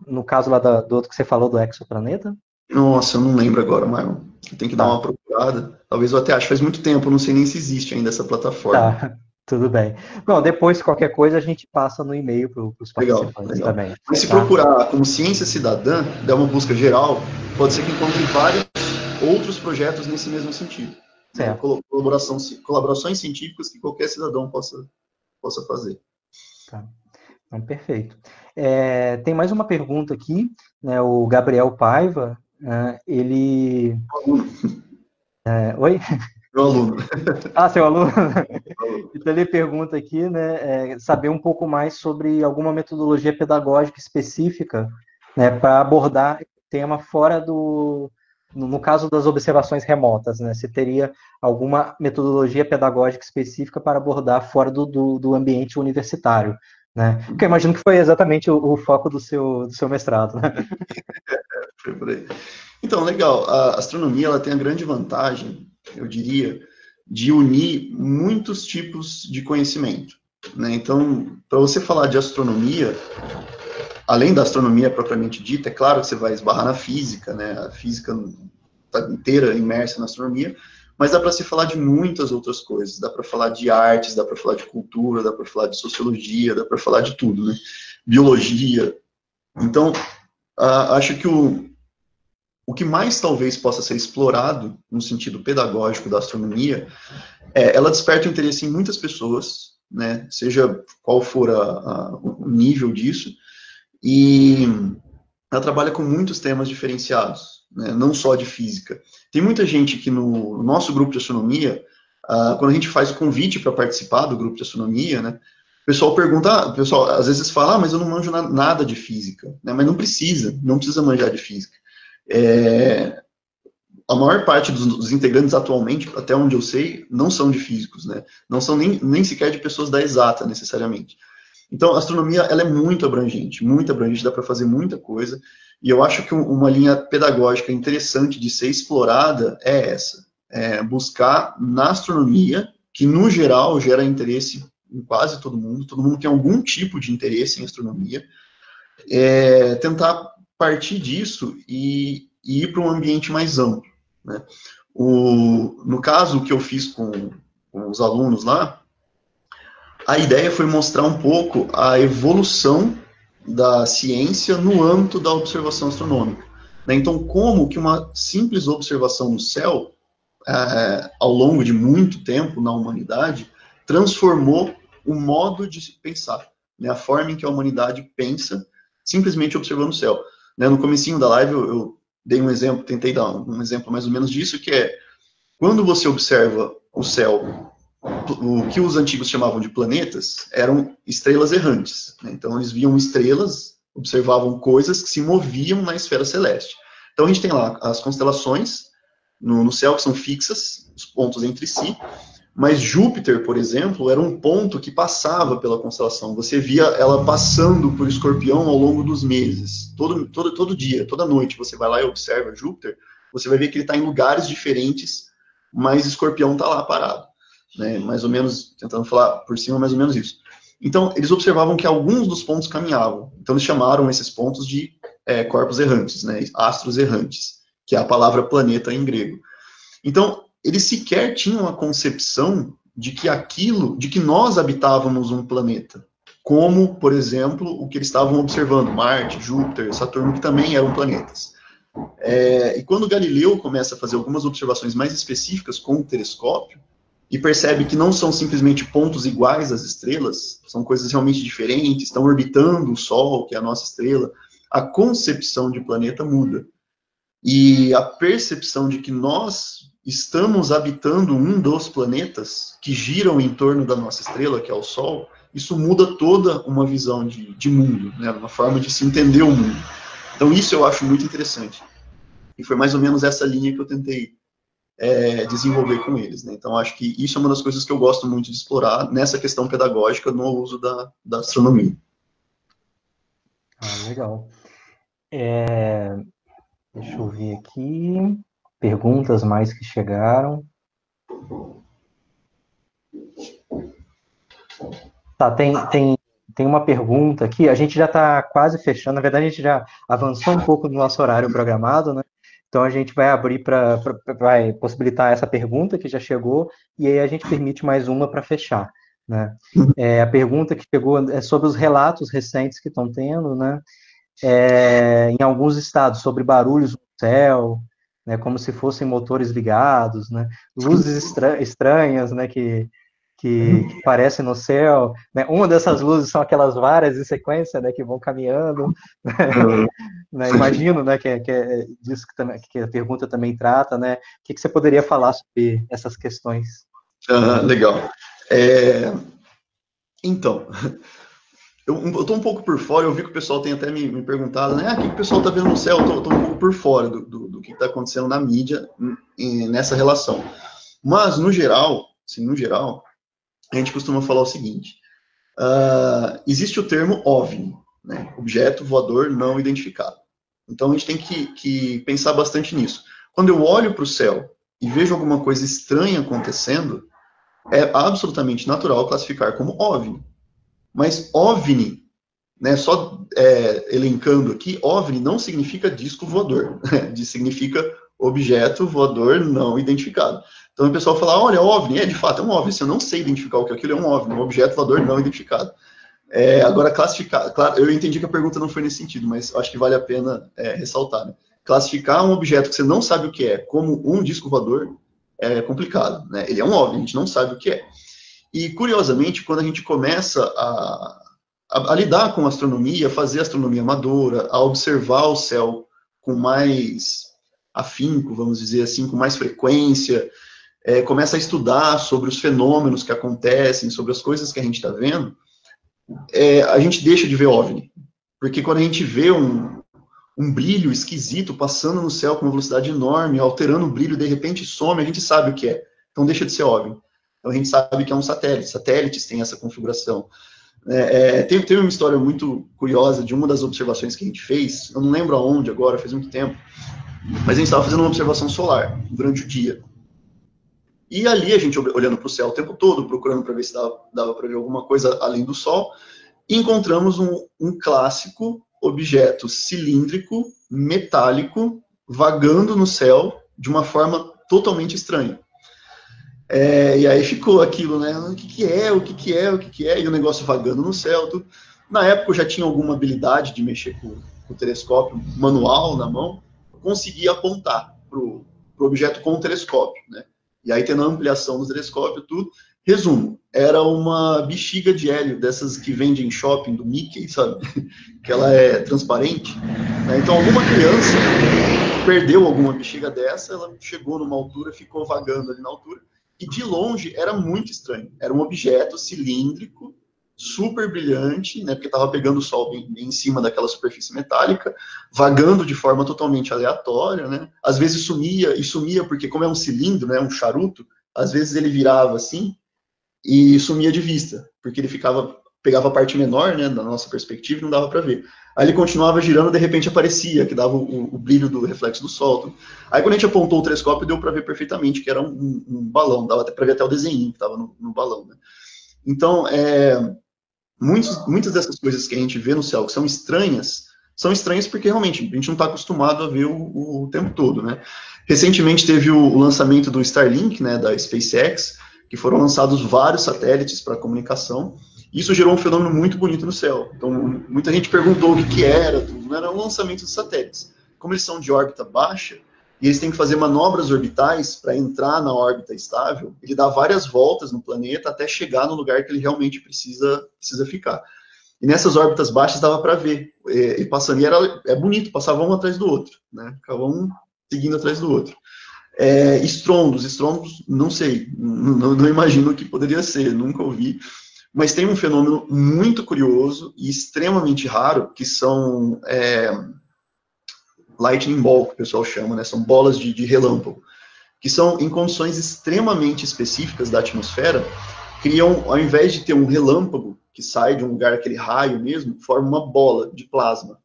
no caso lá do outro que você falou, do exoplaneta? Nossa, eu não lembro agora, Marlon. Tem que dar uma procurada. Talvez eu até ache, faz muito tempo, não sei nem se existe ainda essa plataforma. Tá, tudo bem. Bom, depois, qualquer coisa, a gente passa no e-mail para os participantes também. Mas se procurar como Ciência Cidadã, der uma busca geral, pode ser que encontre vários outros projetos nesse mesmo sentido. Né? Colaborações científicas que qualquer cidadão possa fazer. Tá. Então, perfeito. Tem mais uma pergunta aqui, né, o Gabriel Paiva, ele... Oi? Meu aluno. Ah, seu aluno? Então ele pergunta aqui, né, saber um pouco mais sobre alguma metodologia pedagógica específica, né, para abordar o tema fora no caso das observações remotas, né, se teria alguma metodologia pedagógica específica para abordar fora do ambiente universitário, né? Porque eu imagino que foi exatamente o foco do seu mestrado, né? Foi por aí. Então, legal. A astronomia ela tem a grande vantagem, eu diria, de unir muitos tipos de conhecimento. Né? Então, para você falar de astronomia, além da astronomia propriamente dita, é claro que você vai esbarrar na física, né? A física está inteira imersa na astronomia, mas dá para se falar de muitas outras coisas. Dá para falar de artes, dá para falar de cultura, dá para falar de sociologia, dá para falar de tudo, né? Biologia. Então, acho que o que mais talvez possa ser explorado no sentido pedagógico da astronomia ela desperta o interesse em muitas pessoas, né? Seja qual for o nível disso, e ela trabalha com muitos temas diferenciados, né? Não só de física. Tem muita gente que no nosso grupo de astronomia, quando a gente faz o convite para participar do grupo de astronomia, né? O pessoal pergunta, o pessoal às vezes fala, mas eu não manjo nada de física, né? Mas não precisa manjar de física. A maior parte dos integrantes atualmente, até onde eu sei, não são de físicos, né? Não são nem sequer de pessoas da exata, necessariamente. Então, a astronomia, ela é muito abrangente, dá para fazer muita coisa, e eu acho que uma linha pedagógica interessante de ser explorada é essa, buscar na astronomia, que no geral gera interesse em quase todo mundo tem algum tipo de interesse em astronomia, tentar partir disso e ir para um ambiente mais amplo. Né? No caso que eu fiz com os alunos lá, a ideia foi mostrar um pouco a evolução da ciência no âmbito da observação astronômica. Né? Então, como que uma simples observação no céu, ao longo de muito tempo na humanidade, transformou o modo de se pensar, né? A forma em que a humanidade pensa, simplesmente observando o céu. Né? No comecinho da live, eu dei um exemplo, tentei dar um exemplo mais ou menos disso, que é, quando você observa o céu, o que os antigos chamavam de planetas eram estrelas errantes. Né? Então, eles viam estrelas, observavam coisas que se moviam na esfera celeste. Então, a gente tem lá as constelações no céu, que são fixas, os pontos entre si, mas Júpiter, por exemplo, era um ponto que passava pela constelação. Você via ela passando por Escorpião ao longo dos meses. Todo dia, toda noite, você vai lá e observa Júpiter, você vai ver que ele está em lugares diferentes, mas Escorpião está lá parado. Né, mais ou menos, tentando falar por cima, mais ou menos isso. Então, eles observavam que alguns dos pontos caminhavam. Então, eles chamaram esses pontos de corpos errantes, né, astros errantes, que é a palavra planeta em grego. Então, eles sequer tinham a concepção de que nós habitávamos um planeta. Como, por exemplo, o que eles estavam observando, Marte, Júpiter, Saturno, que também eram planetas. E quando Galileu começa a fazer algumas observações mais específicas com o telescópio, e percebe que não são simplesmente pontos iguais às estrelas, são coisas realmente diferentes, estão orbitando o Sol, que é a nossa estrela, a concepção de planeta muda. E a percepção de que nós estamos habitando um dos planetas que giram em torno da nossa estrela, que é o Sol, isso muda toda uma visão de mundo, né, uma forma de se entender o mundo. Então isso eu acho muito interessante. E foi mais ou menos essa linha que eu tentei desenvolver com eles, né? Então acho que isso é uma das coisas que eu gosto muito de explorar nessa questão pedagógica no uso da astronomia. Ah, legal. Deixa eu ver aqui. Perguntas mais que chegaram. Tá, tem uma pergunta aqui. A gente já está quase fechando. Na verdade, a gente já avançou um pouco no nosso horário programado, né? Então a gente vai abrir vai possibilitar essa pergunta que já chegou, e aí a gente permite mais uma para fechar, né? A pergunta que chegou é sobre os relatos recentes que estão tendo, né? Em alguns estados, sobre barulhos no céu, né? Como se fossem motores ligados, né? Luzes estranhas, né? Que aparecem no céu, né? Uma dessas luzes são aquelas várias em sequência, né? Que vão caminhando, né? Imagino, né? Que é disso que a pergunta também trata, né? O que você poderia falar sobre essas questões? Legal. Então, eu estou um pouco por fora. Eu vi que o pessoal tem até me perguntado, né? O que o pessoal está vendo no céu? Eu estou um pouco por fora do que está acontecendo na mídia nessa relação. Mas no geral, a gente costuma falar o seguinte: existe o termo OVNI, né? Objeto voador não identificado. Então a gente tem que pensar bastante nisso. Quando eu olho para o céu e vejo alguma coisa estranha acontecendo, é absolutamente natural classificar como OVNI. Mas OVNI, né, só elencando aqui, OVNI não significa disco voador, significa objeto voador não identificado. Então o pessoal fala, olha, OVNI, de fato é um OVNI, se eu não sei identificar o que aquilo é um OVNI, um objeto voador não identificado. Agora, classificar, claro, eu entendi que a pergunta não foi nesse sentido, mas acho que vale a pena ressaltar, né? Classificar um objeto que você não sabe o que é como um disco voador é complicado, né? Ele é um OVNI, a gente não sabe o que é. E, curiosamente, quando a gente começa a lidar com astronomia, fazer astronomia amadora, a observar o céu com mais afinco, vamos dizer assim, com mais frequência, começa a estudar sobre os fenômenos que acontecem, sobre as coisas que a gente está vendo, a gente deixa de ver OVNI. Porque quando a gente vê um brilho esquisito passando no céu com uma velocidade enorme, alterando o brilho, de repente some, a gente sabe o que é. Então deixa de ser OVNI. Então a gente sabe que é um satélite. Satélites têm essa configuração. Tem uma história muito curiosa de uma das observações que a gente fez, eu não lembro aonde agora, faz muito tempo, mas a gente estava fazendo uma observação solar durante o dia. E ali a gente olhando para o céu o tempo todo, procurando para ver se dava para ver alguma coisa além do Sol, e encontramos um clássico objeto cilíndrico, metálico, vagando no céu de uma forma totalmente estranha. E aí ficou aquilo, né? O que é? E o negócio vagando no céu. Tudo. Na época eu já tinha alguma habilidade de mexer com o telescópio manual na mão, eu conseguia apontar para o objeto com o telescópio, né? E aí tendo a ampliação do telescópio, tudo. Resumo, era uma bexiga de hélio, dessas que vendem em shopping, do Mickey, sabe? Que ela é transparente. Né? Então alguma criança perdeu alguma bexiga dessa, ela chegou numa altura, ficou vagando ali na altura, e de longe era muito estranho. Era um objeto cilíndrico, super brilhante, né, porque estava pegando o sol bem em cima daquela superfície metálica, vagando de forma totalmente aleatória, né? Às vezes sumia porque como é um cilindro, né, um charuto, às vezes ele virava assim e sumia de vista, porque ele pegava a parte menor, né, da nossa perspectiva e não dava para ver. Aí ele continuava girando, de repente aparecia, que dava o brilho do reflexo do sol. Aí quando a gente apontou o telescópio, deu para ver perfeitamente que era um balão, dava para ver até o desenho que estava no balão, né? Então, muitas dessas coisas que a gente vê no céu que são estranhas porque realmente a gente não está acostumado a ver o tempo todo, né? Recentemente teve o lançamento do Starlink, né, da SpaceX, que foram lançados vários satélites para comunicação. Isso gerou um fenômeno muito bonito no céu. Então, muita gente perguntou o que era, tudo. Não era o lançamento de satélites. Como eles são de órbita baixa, e eles têm que fazer manobras orbitais para entrar na órbita estável. Ele dá várias voltas no planeta até chegar no lugar que ele realmente precisa ficar. E nessas órbitas baixas dava para ver, e passando, e é bonito, passava um atrás do outro, né? Ficava um seguindo atrás do outro. Estrondos, não sei, não imagino o que poderia ser, nunca ouvi, mas tem um fenômeno muito curioso e extremamente raro, que são lightning ball, que o pessoal chama, né? São bolas de relâmpago, que são em condições extremamente específicas da atmosfera, criam, ao invés de ter um relâmpago que sai de um lugar, aquele raio mesmo, forma uma bola de plasma.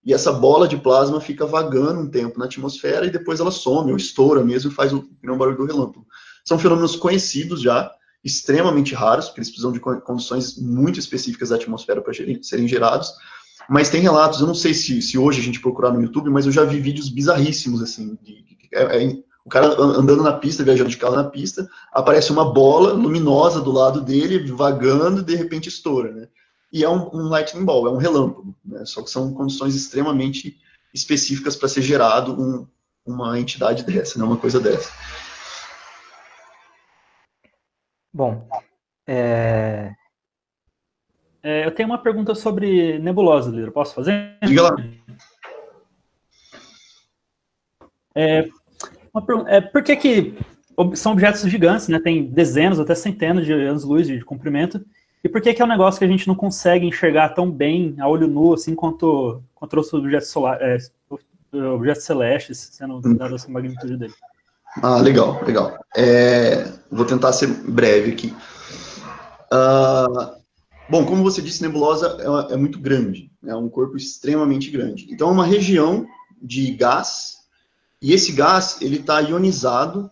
E essa bola de plasma fica vagando um tempo na atmosfera e depois ela some, ou estoura mesmo, e faz o barulho do relâmpago. São fenômenos conhecidos já, extremamente raros, porque eles precisam de condições muito específicas da atmosfera para serem gerados, mas tem relatos, eu não sei se hoje a gente procurar no YouTube, mas eu já vi vídeos bizarríssimos, assim, o cara andando na pista, viajando de carro na pista, aparece uma bola luminosa do lado dele, vagando, e de repente estoura, né? E é um lightning ball, é um relâmpago, né? Só que são condições extremamente específicas para ser gerado uma entidade dessa, né? Uma coisa dessa. Bom, eu tenho uma pergunta sobre nebulosa, Lira. Posso fazer? Diga lá. Por que são objetos gigantes, né? Tem dezenas, até centenas de anos-luz de comprimento. E por que é um negócio que a gente não consegue enxergar tão bem a olho nu, assim, quanto outros objetos objetos celestes, sendo dada essa magnitude dele? Legal. Vou tentar ser breve aqui. Bom, como você disse, nebulosa é muito grande, é um corpo extremamente grande. Então, é uma região de gás, e esse gás ele está ionizado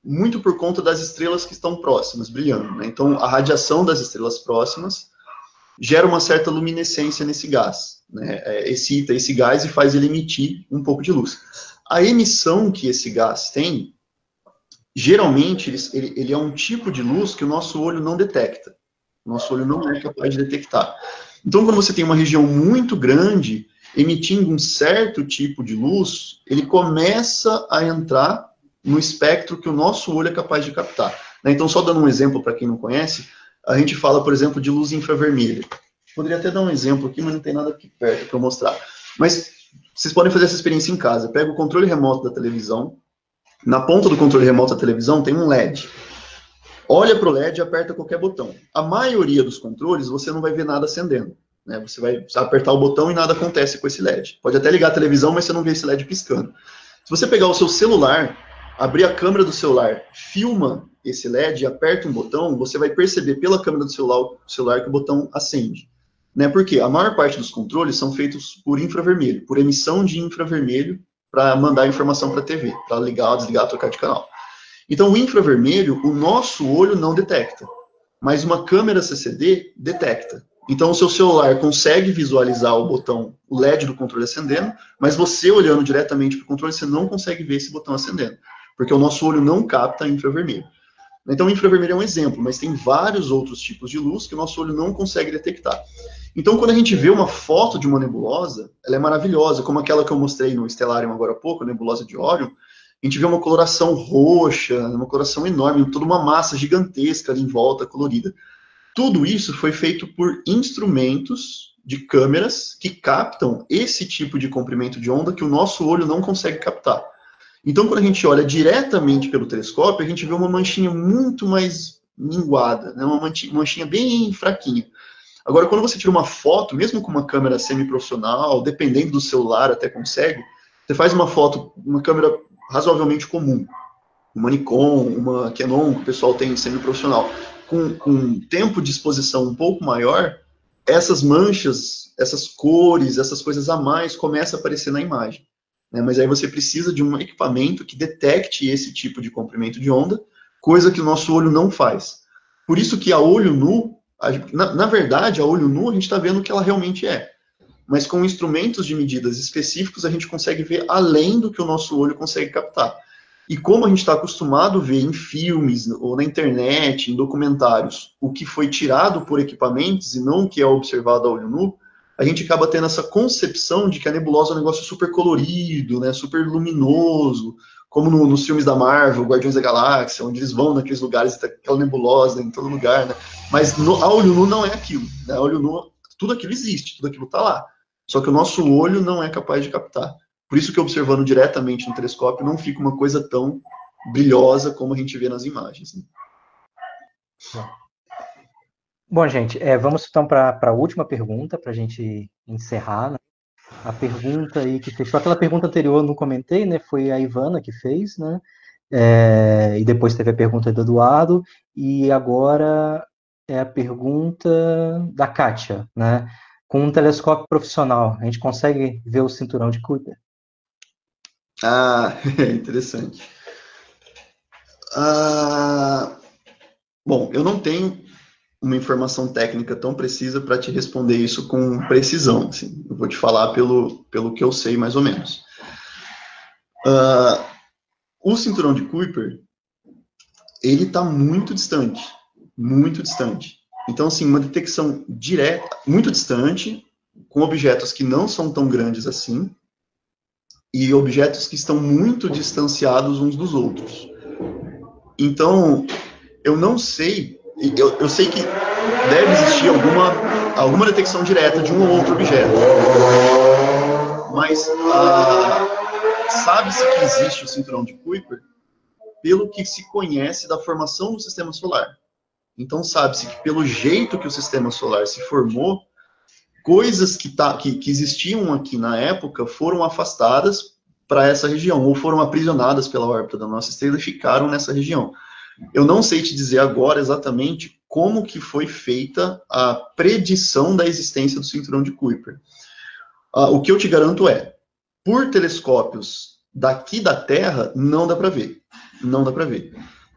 muito por conta das estrelas que estão próximas, brilhando, né? Então, a radiação das estrelas próximas gera uma certa luminescência nesse gás, né? Excita esse gás e faz ele emitir um pouco de luz. A emissão que esse gás tem, geralmente, ele é um tipo de luz que o nosso olho não detecta. O nosso olho não é capaz de detectar. Então, quando você tem uma região muito grande, emitindo um certo tipo de luz, ele começa a entrar no espectro que o nosso olho é capaz de captar. Então, só dando um exemplo para quem não conhece, a gente fala, por exemplo, de luz infravermelha. Poderia até dar um exemplo aqui, mas não tem nada aqui perto para mostrar. Mas vocês podem fazer essa experiência em casa. Pega o controle remoto da televisão, na ponta do controle remoto da televisão tem um LED. Olha para o LED e aperta qualquer botão. A maioria dos controles, você não vai ver nada acendendo, né? Você vai apertar o botão e nada acontece com esse LED. Pode até ligar a televisão, mas você não vê esse LED piscando. Se você pegar o seu celular, abrir a câmera do celular, filma esse LED e aperta um botão, você vai perceber pela câmera do celular que o botão acende. Né? Porque a maior parte dos controles são feitos por infravermelho, por emissão de infravermelho para mandar informação para a TV, para ligar, desligar, trocar de canal. Então, o infravermelho, o nosso olho não detecta, mas uma câmera CCD detecta. Então, o seu celular consegue visualizar o botão, o LED do controle acendendo, mas você olhando diretamente para o controle, você não consegue ver esse botão acendendo, porque o nosso olho não capta infravermelho. Então, o infravermelho é um exemplo, mas tem vários outros tipos de luz que o nosso olho não consegue detectar. Então, quando a gente vê uma foto de uma nebulosa, ela é maravilhosa, como aquela que eu mostrei no Stellarium agora há pouco, a nebulosa de Órion. A gente vê uma coloração roxa, uma coloração enorme, toda uma massa gigantesca ali em volta, colorida. Tudo isso foi feito por instrumentos de câmeras que captam esse tipo de comprimento de onda que o nosso olho não consegue captar. Então, quando a gente olha diretamente pelo telescópio, a gente vê uma manchinha muito mais minguada, né? Uma manchinha bem fraquinha. Agora, quando você tira uma foto, mesmo com uma câmera semi-profissional, dependendo do celular até consegue, você faz uma foto, uma câmera razoavelmente comum, uma Nikon, uma Canon, que o pessoal tem semi-profissional, com tempo de exposição um pouco maior, essas manchas, essas cores, essas coisas a mais começam a aparecer na imagem. Né? Mas aí você precisa de um equipamento que detecte esse tipo de comprimento de onda, coisa que o nosso olho não faz. Por isso que a olho nu, na verdade, a olho nu a gente está vendo o que ela realmente é. Mas com instrumentos de medidas específicos, a gente consegue ver além do que o nosso olho consegue captar. E como a gente está acostumado a ver em filmes, ou na internet, em documentários, o que foi tirado por equipamentos e não o que é observado a olho nu, a gente acaba tendo essa concepção de que a nebulosa é um negócio super colorido, né, super luminoso, como nos filmes da Marvel, Guardiões da Galáxia, onde eles vão naqueles lugares e tem aquela nebulosa em todo lugar, né? Mas a olho nu não é aquilo, né? A olho nu, tudo aquilo existe, tudo aquilo está lá. Só que o nosso olho não é capaz de captar. Por isso que observando diretamente no telescópio não fica uma coisa tão brilhosa como a gente vê nas imagens, né? Bom, gente, vamos então para a última pergunta, para a gente encerrar, né? A pergunta aí que fechou, aquela pergunta anterior eu não comentei, né? Foi a Ivana que fez, né? E depois teve a pergunta do Eduardo, e agora é a pergunta da Kátia, né? Com um telescópio profissional, a gente consegue ver o cinturão de Kuiper? Ah, interessante. Bom, eu não tenho uma informação técnica tão precisa para te responder isso com precisão. Assim. Eu vou te falar pelo que eu sei, mais ou menos. O cinturão de Kuiper, ele está muito distante. Muito distante. Então, assim, uma detecção direta, muito distante, com objetos que não são tão grandes assim, e objetos que estão muito distanciados uns dos outros. Então, eu não sei, eu sei que deve existir alguma detecção direta de um ou outro objeto. Mas sabe-se que existe o cinturão de Kuiper pelo que se conhece da formação do sistema solar. Então sabe-se que pelo jeito que o sistema solar se formou, coisas que existiam aqui na época foram afastadas para essa região, ou foram aprisionadas pela órbita da nossa estrela e ficaram nessa região. Eu não sei te dizer agora exatamente como que foi feita a predição da existência do cinturão de Kuiper. O que eu te garanto é, por telescópios daqui da Terra, não dá para ver. Não dá para ver.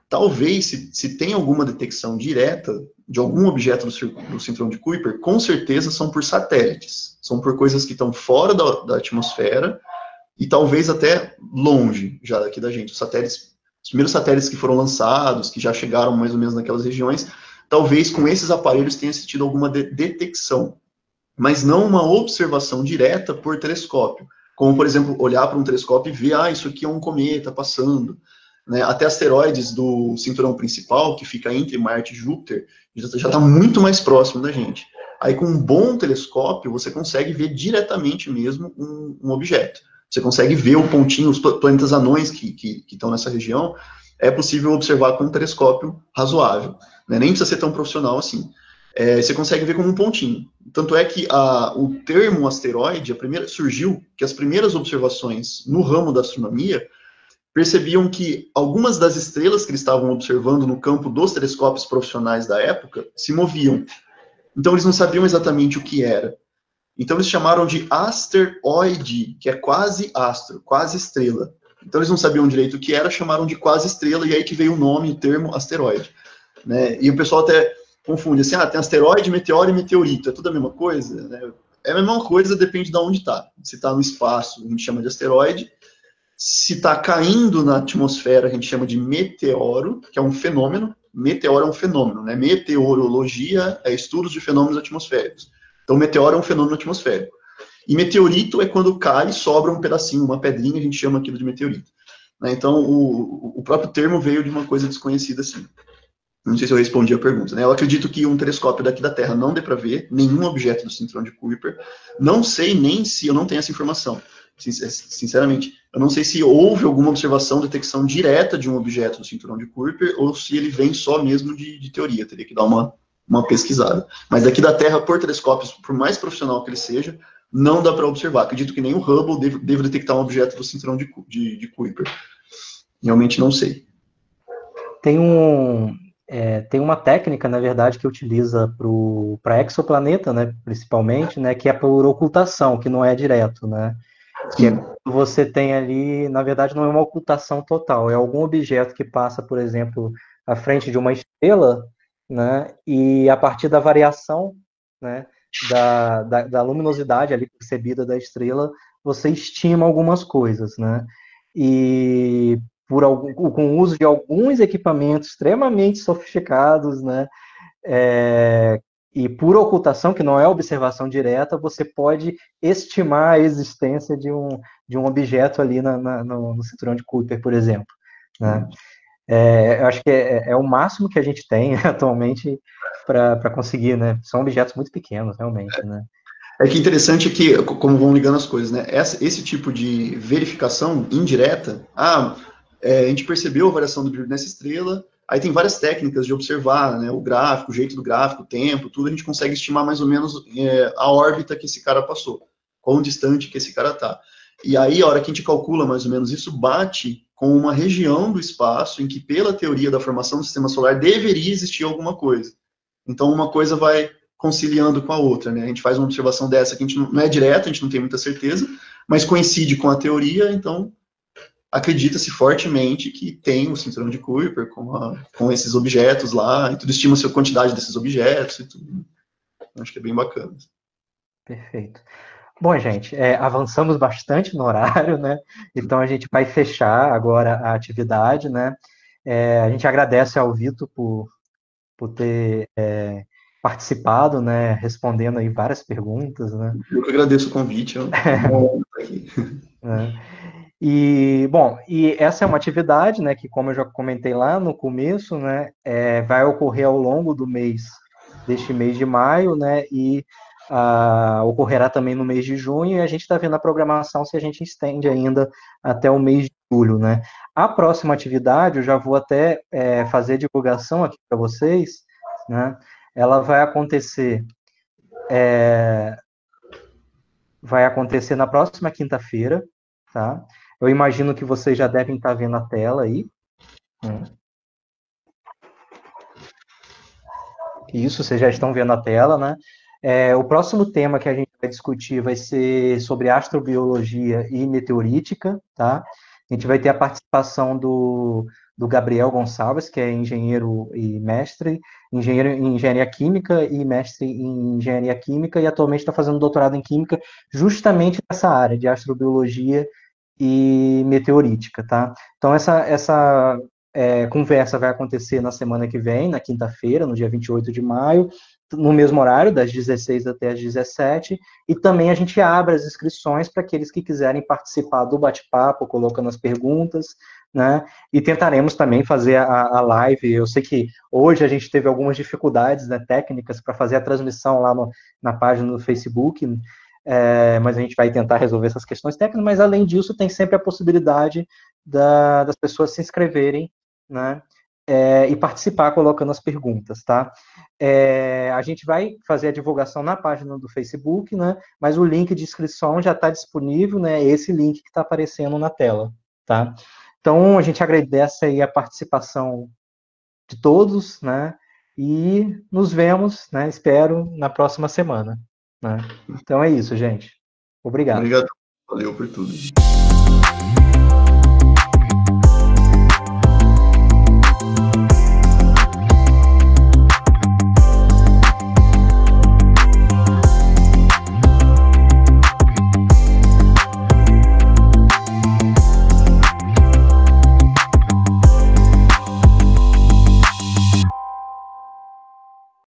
Talvez, se tem alguma detecção direta de algum objeto do cinturão de Kuiper, com certeza são por satélites. São por coisas que estão fora da atmosfera e talvez até longe já daqui da gente. Os primeiros satélites que foram lançados, que já chegaram mais ou menos naquelas regiões, talvez com esses aparelhos tenha tido alguma detecção, mas não uma observação direta por telescópio. Como, por exemplo, olhar para um telescópio e ver, isso aqui é um cometa passando. Né? Até asteroides do cinturão principal, que fica entre Marte e Júpiter, já está muito mais próximo da gente. Aí, com um bom telescópio, você consegue ver diretamente mesmo um objeto. Você consegue ver o pontinho, os planetas anões que estão nessa região, é possível observar com um telescópio razoável. Né? Nem precisa ser tão profissional assim. Você consegue ver como um pontinho. Tanto é que o termo asteroide surgiu que as primeiras observações no ramo da astronomia percebiam que algumas das estrelas que eles estavam observando no campo dos telescópios profissionais da época se moviam. Então eles não sabiam exatamente o que era. Então eles chamaram de asteroide, que é quase astro, quase estrela. Então eles não sabiam direito o que era, chamaram de quase estrela, e aí que veio o nome, o termo asteroide. Né? E o pessoal até confunde, assim, tem asteroide, meteoro e meteorito, é tudo a mesma coisa? Né? É a mesma coisa, depende de onde está. Se está no espaço, a gente chama de asteroide. Se está caindo na atmosfera, a gente chama de meteoro, que é um fenômeno. Meteoro é um fenômeno, né? Meteorologia é estudos de fenômenos atmosféricos. Então, meteoro é um fenômeno atmosférico. E meteorito é quando cai e sobra um pedacinho, uma pedrinha, a gente chama aquilo de meteorito. Né? Então, o próprio termo veio de uma coisa desconhecida assim. Não sei se eu respondi a pergunta. Né? Eu acredito que um telescópio daqui da Terra não dê para ver nenhum objeto do cinturão de Kuiper. Não sei nem se eu não tenho essa informação. Sinceramente, eu não sei se houve alguma observação, detecção direta de um objeto do cinturão de Kuiper ou se ele vem só mesmo de teoria. Teria que dar uma pesquisada. Mas daqui da Terra, por telescópios, por mais profissional que ele seja, não dá para observar. Acredito que nem o Hubble deve detectar um objeto do cinturão de Kuiper. Realmente não sei. Tem uma técnica, na verdade, que utiliza para exoplaneta, né, principalmente, né, que é por ocultação, que não é direto, né? Que é quando você tem ali, na verdade, não é uma ocultação total, é algum objeto que passa, por exemplo, à frente de uma estrela, né, e a partir da variação, né, da luminosidade ali percebida da estrela, você estima algumas coisas, né? E com o uso de alguns equipamentos extremamente sofisticados, né, E por ocultação, que não é observação direta, você pode estimar a existência de um objeto ali no cinturão de Kuiper, por exemplo. Né? Eu acho que é o máximo que a gente tem atualmente para conseguir, né? São objetos muito pequenos, realmente, né? Que interessante é que, como vão ligando as coisas, né? Esse tipo de verificação indireta, a gente percebeu a variação do brilho nessa estrela, aí tem várias técnicas de observar, né? O gráfico, o jeito do gráfico, o tempo, tudo, a gente consegue estimar mais ou menos a órbita que esse cara passou, quão distante que esse cara está. E aí, a hora que a gente calcula mais ou menos isso, bate com uma região do espaço em que, pela teoria da formação do sistema solar, deveria existir alguma coisa. Então, uma coisa vai conciliando com a outra, né? A gente faz uma observação dessa que a gente não é direta, a gente não tem muita certeza, mas coincide com a teoria, então acredita-se fortemente que tem o cinturão de Kuiper com esses objetos lá, e tudo estima-se a quantidade desses objetos e tudo. Acho que é bem bacana. Perfeito. Bom, gente, avançamos bastante no horário, né? Então a gente vai fechar agora a atividade, né? A gente agradece ao Vitor por ter participado, né? Respondendo aí várias perguntas, né? Eu que agradeço o convite, é uma honra estar aqui. E, bom, e essa é uma atividade, né, que como eu já comentei lá no começo, né, vai ocorrer ao longo deste mês de maio, né, e ocorrerá também no mês de junho, e a gente está vendo a programação se a gente estende ainda até o mês de julho, né. A próxima atividade, eu já vou até fazer a divulgação aqui para vocês, né, ela vai acontecer na próxima quinta-feira, tá? Eu imagino que vocês já devem estar vendo a tela aí. Isso, vocês já estão vendo a tela, né? O próximo tema que a gente vai discutir vai ser sobre astrobiologia e meteorítica, tá? A gente vai ter a participação do Gabriel Gonçalves, que é engenheiro e mestre, engenheiro em engenharia química e mestre em engenharia química, e atualmente está fazendo doutorado em química justamente nessa área de astrobiologia e meteorítica, tá? Então, essa conversa vai acontecer na semana que vem, na quinta-feira, no dia 28 de maio, no mesmo horário, das 16 até as 17, e também a gente abre as inscrições para aqueles que quiserem participar do bate-papo, colocando as perguntas, né? E tentaremos também fazer a live. Eu sei que hoje a gente teve algumas dificuldades, né, técnicas para fazer a transmissão lá na página do Facebook, mas a gente vai tentar resolver essas questões técnicas, mas além disso tem sempre a possibilidade das pessoas se inscreverem, né, e participar colocando as perguntas, tá? A gente vai fazer a divulgação na página do Facebook, né, mas o link de inscrição já está disponível, né, esse link que está aparecendo na tela, tá? Então, a gente agradece aí a participação de todos, né, e nos vemos, né, espero, na próxima semana. Né? Então é isso, gente. Obrigado. Obrigado. Valeu por tudo.